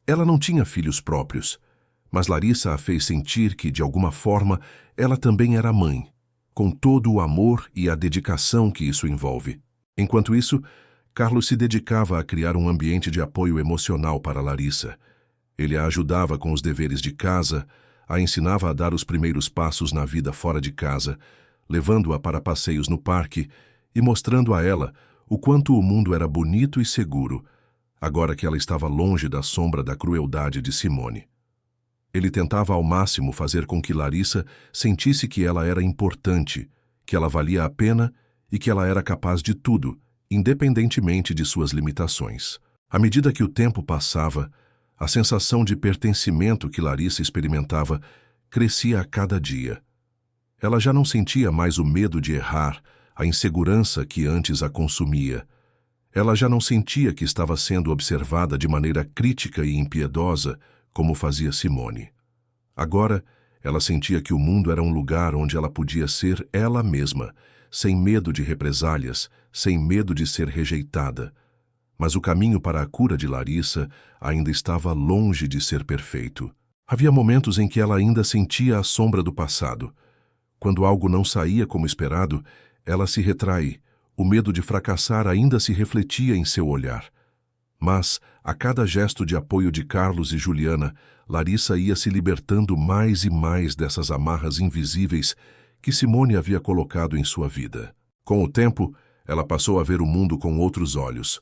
Ela não tinha filhos próprios, mas Larissa a fez sentir que, de alguma forma, ela também era mãe, com todo o amor e a dedicação que isso envolve. Enquanto isso, Carlos se dedicava a criar um ambiente de apoio emocional para Larissa. Ele a ajudava com os deveres de casa, a ensinava a dar os primeiros passos na vida fora de casa, levando-a para passeios no parque e mostrando a ela o quanto o mundo era bonito e seguro, agora que ela estava longe da sombra da crueldade de Simone. Ele tentava ao máximo fazer com que Larissa sentisse que ela era importante, que ela valia a pena e que ela era capaz de tudo, independentemente de suas limitações. À medida que o tempo passava, a sensação de pertencimento que Larissa experimentava crescia a cada dia. Ela já não sentia mais o medo de errar, a insegurança que antes a consumia. Ela já não sentia que estava sendo observada de maneira crítica e impiedosa, como fazia Simone. Agora, ela sentia que o mundo era um lugar onde ela podia ser ela mesma, sem medo de represálias, sem medo de ser rejeitada. Mas o caminho para a cura de Larissa ainda estava longe de ser perfeito. Havia momentos em que ela ainda sentia a sombra do passado. Quando algo não saía como esperado, ela se retrai. O medo de fracassar ainda se refletia em seu olhar. Mas, a cada gesto de apoio de Carlos e Juliana, Larissa ia se libertando mais e mais dessas amarras invisíveis que Simone havia colocado em sua vida. Com o tempo, ela passou a ver o mundo com outros olhos.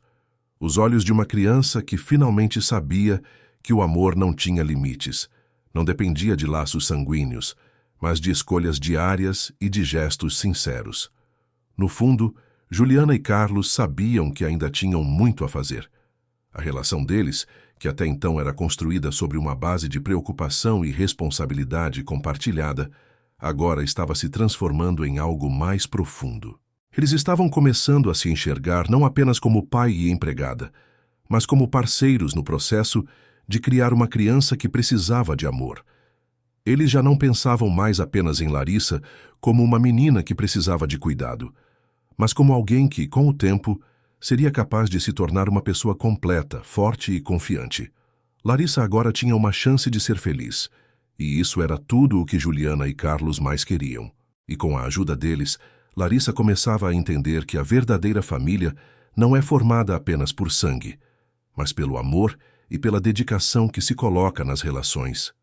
Os olhos de uma criança que finalmente sabia que o amor não tinha limites, não dependia de laços sanguíneos, mas de escolhas diárias e de gestos sinceros. No fundo, Juliana e Carlos sabiam que ainda tinham muito a fazer. A relação deles, que até então era construída sobre uma base de preocupação e responsabilidade compartilhada, agora estava se transformando em algo mais profundo. Eles estavam começando a se enxergar não apenas como pai e empregada, mas como parceiros no processo de criar uma criança que precisava de amor. Eles já não pensavam mais apenas em Larissa como uma menina que precisava de cuidado, mas como alguém que, com o tempo, seria capaz de se tornar uma pessoa completa, forte e confiante. Larissa agora tinha uma chance de ser feliz, e isso era tudo o que Juliana e Carlos mais queriam. E com a ajuda deles, Larissa começava a entender que a verdadeira família não é formada apenas por sangue, mas pelo amor e pela dedicação que se coloca nas relações.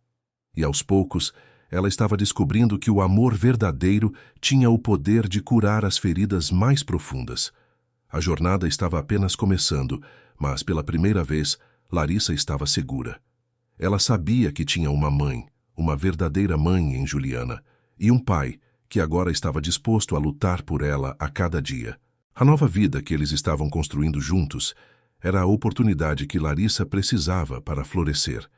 E aos poucos, ela estava descobrindo que o amor verdadeiro tinha o poder de curar as feridas mais profundas. A jornada estava apenas começando, mas pela primeira vez, Larissa estava segura. Ela sabia que tinha uma mãe, uma verdadeira mãe em Juliana, e um pai que agora estava disposto a lutar por ela a cada dia. A nova vida que eles estavam construindo juntos era a oportunidade que Larissa precisava para florescer,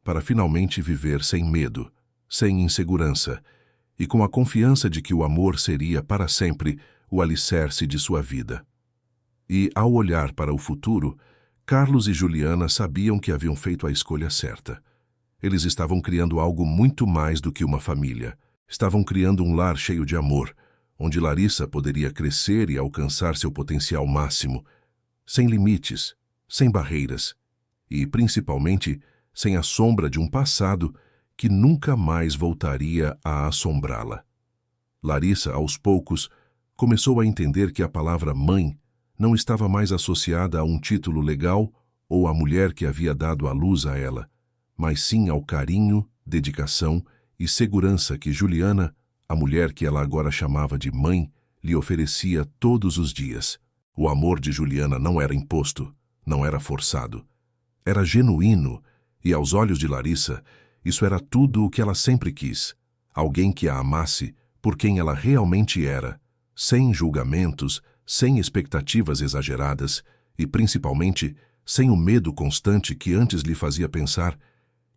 para finalmente viver sem medo, sem insegurança, e com a confiança de que o amor seria para sempre o alicerce de sua vida. E, ao olhar para o futuro, Carlos e Juliana sabiam que haviam feito a escolha certa. Eles estavam criando algo muito mais do que uma família. Estavam criando um lar cheio de amor, onde Larissa poderia crescer e alcançar seu potencial máximo, sem limites, sem barreiras e, principalmente, sem a sombra de um passado que nunca mais voltaria a assombrá-la. Larissa, aos poucos, começou a entender que a palavra mãe não estava mais associada a um título legal ou à mulher que havia dado a luz a ela, mas sim ao carinho, dedicação e segurança que Juliana, a mulher que ela agora chamava de mãe, lhe oferecia todos os dias. O amor de Juliana não era imposto, não era forçado. Era genuíno e, aos olhos de Larissa, isso era tudo o que ela sempre quis. Alguém que a amasse por quem ela realmente era, sem julgamentos, sem expectativas exageradas e, principalmente, sem o medo constante que antes lhe fazia pensar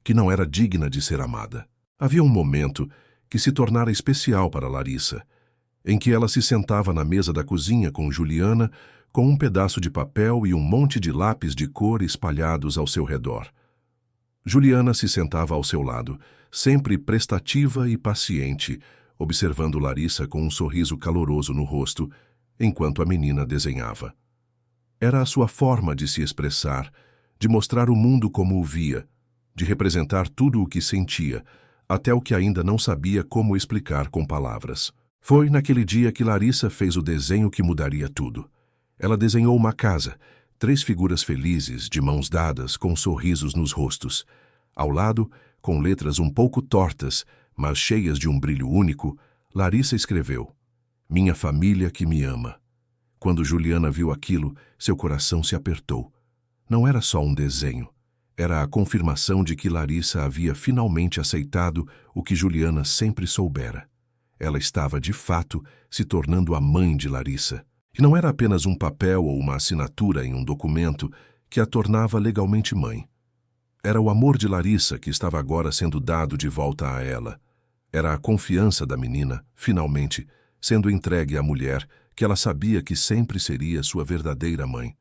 que não era digna de ser amada. Havia um momento que se tornara especial para Larissa, em que ela se sentava na mesa da cozinha com Juliana, com um pedaço de papel e um monte de lápis de cor espalhados ao seu redor. Juliana se sentava ao seu lado, sempre prestativa e paciente, observando Larissa com um sorriso caloroso no rosto, enquanto a menina desenhava. Era a sua forma de se expressar, de mostrar o mundo como o via, de representar tudo o que sentia, até o que ainda não sabia como explicar com palavras. Foi naquele dia que Larissa fez o desenho que mudaria tudo. Ela desenhou uma casa, 3 figuras felizes, de mãos dadas, com sorrisos nos rostos. Ao lado, com letras um pouco tortas, mas cheias de um brilho único, Larissa escreveu: "Minha família que me ama." Quando Juliana viu aquilo, seu coração se apertou. Não era só um desenho. Era a confirmação de que Larissa havia finalmente aceitado o que Juliana sempre soubera. Ela estava, de fato, se tornando a mãe de Larissa. E não era apenas um papel ou uma assinatura em um documento que a tornava legalmente mãe. Era o amor de Larissa que estava agora sendo dado de volta a ela. Era a confiança da menina, finalmente, sendo entregue à mulher que ela sabia que sempre seria sua verdadeira mãe.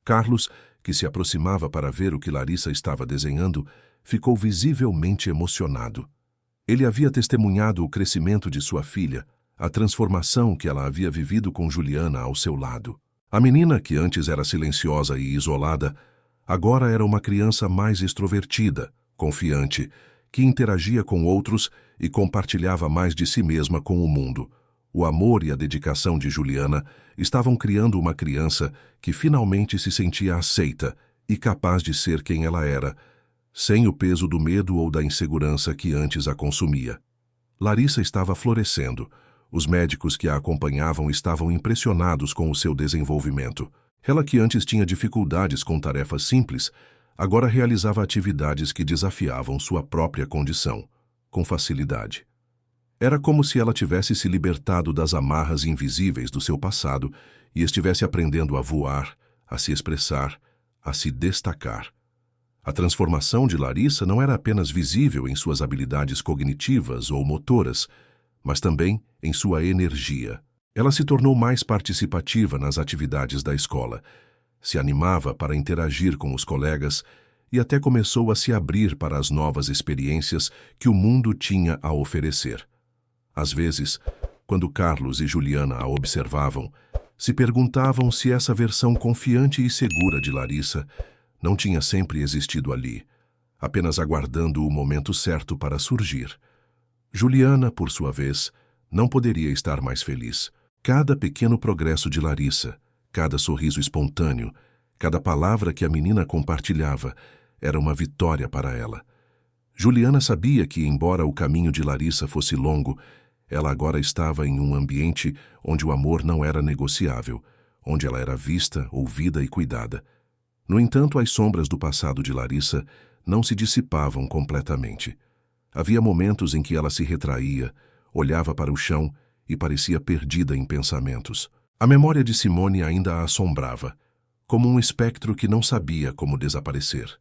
Carlos, que se aproximava para ver o que Larissa estava desenhando, ficou visivelmente emocionado. Ele havia testemunhado o crescimento de sua filha, a transformação que ela havia vivido com Juliana ao seu lado. A menina, que antes era silenciosa e isolada, agora era uma criança mais extrovertida, confiante, que interagia com outros e compartilhava mais de si mesma com o mundo. O amor e a dedicação de Juliana estavam criando uma criança que finalmente se sentia aceita e capaz de ser quem ela era, sem o peso do medo ou da insegurança que antes a consumia. Larissa estava florescendo. Os médicos que a acompanhavam estavam impressionados com o seu desenvolvimento. Ela, que antes tinha dificuldades com tarefas simples, agora realizava atividades que desafiavam sua própria condição, com facilidade. Era como se ela tivesse se libertado das amarras invisíveis do seu passado e estivesse aprendendo a voar, a se expressar, a se destacar. A transformação de Larissa não era apenas visível em suas habilidades cognitivas ou motoras, mas também em sua energia. Ela se tornou mais participativa nas atividades da escola, se animava para interagir com os colegas e até começou a se abrir para as novas experiências que o mundo tinha a oferecer. Às vezes, quando Carlos e Juliana a observavam, Se perguntavam se essa versão confiante e segura de Larissa não tinha sempre existido ali, apenas aguardando o momento certo para surgir. Juliana, por sua vez, não poderia estar mais feliz. Cada pequeno progresso de Larissa, cada sorriso espontâneo, cada palavra que a menina compartilhava, era uma vitória para ela. Juliana sabia que, embora o caminho de Larissa fosse longo, ela agora estava em um ambiente onde o amor não era negociável, onde ela era vista, ouvida e cuidada. No entanto, as sombras do passado de Larissa não se dissipavam completamente. Havia momentos em que ela se retraía, olhava para o chão e parecia perdida em pensamentos. A memória de Simone ainda a assombrava, como um espectro que não sabia como desaparecer.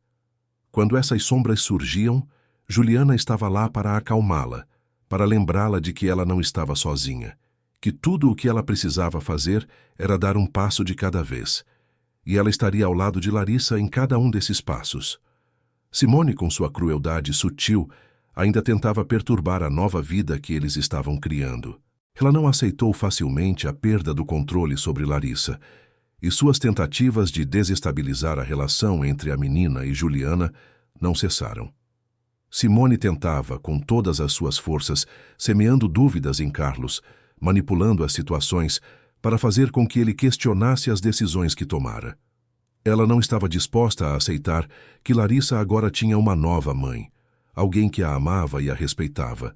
Quando essas sombras surgiam, Juliana estava lá para acalmá-la, para lembrá-la de que ela não estava sozinha, que tudo o que ela precisava fazer era dar um passo de cada vez, e ela estaria ao lado de Larissa em cada um desses passos. Simone, com sua crueldade sutil, ainda tentava perturbar a nova vida que eles estavam criando. Ela não aceitou facilmente a perda do controle sobre Larissa, e suas tentativas de desestabilizar a relação entre a menina e Juliana não cessaram. Simone tentava, com todas as suas forças, semeando dúvidas em Carlos, manipulando as situações para fazer com que ele questionasse as decisões que tomara. Ela não estava disposta a aceitar que Larissa agora tinha uma nova mãe, alguém que a amava e a respeitava,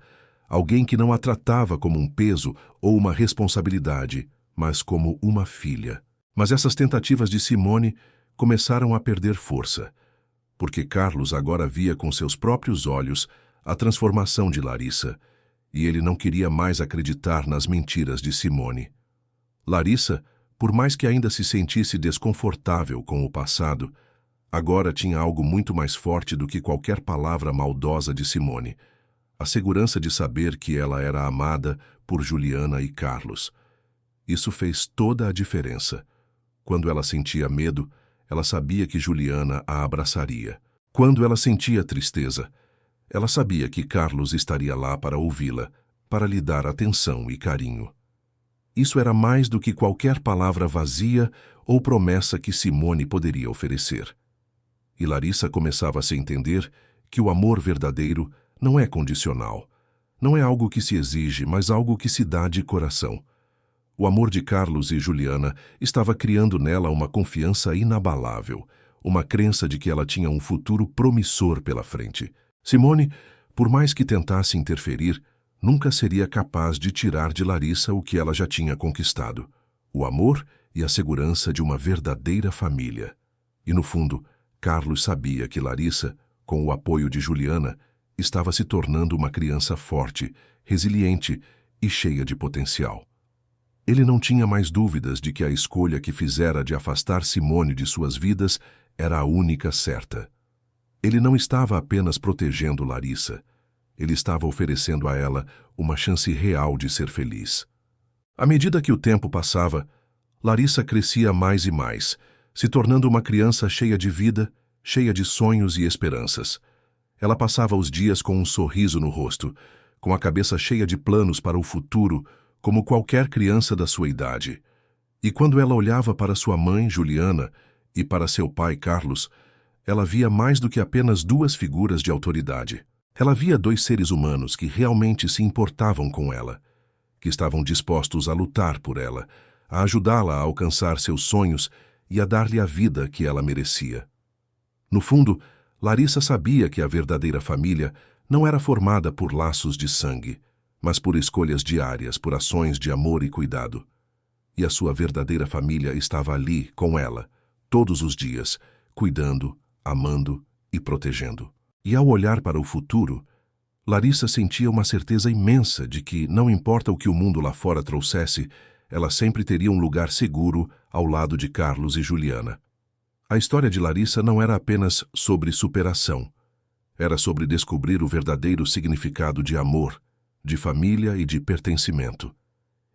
alguém que não a tratava como um peso ou uma responsabilidade, mas como uma filha. Mas essas tentativas de Simone começaram a perder força, porque Carlos agora via com seus próprios olhos a transformação de Larissa, e ele não queria mais acreditar nas mentiras de Simone. Larissa, por mais que ainda se sentisse desconfortável com o passado, agora tinha algo muito mais forte do que qualquer palavra maldosa de Simone: a segurança de saber que ela era amada por Juliana e Carlos. Isso fez toda a diferença. Quando ela sentia medo, ela sabia que Juliana a abraçaria. Quando ela sentia tristeza, ela sabia que Carlos estaria lá para ouvi-la, para lhe dar atenção e carinho. Isso era mais do que qualquer palavra vazia ou promessa que Simone poderia oferecer. E Larissa começava a se entender que o amor verdadeiro não é condicional. Não é algo que se exige, mas algo que se dá de coração. O amor de Carlos e Juliana estava criando nela uma confiança inabalável, uma crença de que ela tinha um futuro promissor pela frente. Simone, por mais que tentasse interferir, nunca seria capaz de tirar de Larissa o que ela já tinha conquistado: o amor e a segurança de uma verdadeira família. E no fundo, Carlos sabia que Larissa, com o apoio de Juliana, estava se tornando uma criança forte, resiliente e cheia de potencial. Ele não tinha mais dúvidas de que a escolha que fizera de afastar Simone de suas vidas era a única certa. Ele não estava apenas protegendo Larissa, ele estava oferecendo a ela uma chance real de ser feliz. À medida que o tempo passava, Larissa crescia mais e mais, se tornando uma criança cheia de vida, cheia de sonhos e esperanças. Ela passava os dias com um sorriso no rosto, com a cabeça cheia de planos para o futuro, como qualquer criança da sua idade. E quando ela olhava para sua mãe, Juliana, e para seu pai, Carlos, ela via mais do que apenas duas figuras de autoridade. Ela via dois seres humanos que realmente se importavam com ela, que estavam dispostos a lutar por ela, a ajudá-la a alcançar seus sonhos e a dar-lhe a vida que ela merecia. No fundo, Larissa sabia que a verdadeira família não era formada por laços de sangue, mas por escolhas diárias, por ações de amor e cuidado. E a sua verdadeira família estava ali, com ela, todos os dias, cuidando, amando e protegendo. E ao olhar para o futuro, Larissa sentia uma certeza imensa de que, não importa o que o mundo lá fora trouxesse, ela sempre teria um lugar seguro ao lado de Carlos e Juliana. A história de Larissa não era apenas sobre superação. Era sobre descobrir o verdadeiro significado de amor, de família e de pertencimento.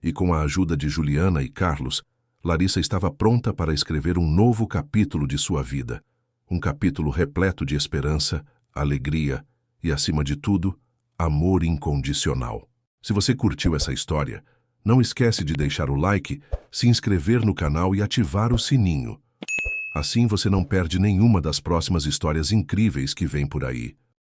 E com a ajuda de Juliana e Carlos, Larissa estava pronta para escrever um novo capítulo de sua vida. Um capítulo repleto de esperança, alegria e, acima de tudo, amor incondicional. Se você curtiu essa história, Não esquece de deixar o like, se inscrever no canal e ativar o sininho. Assim você não perde nenhuma das próximas histórias incríveis que vêm por aí.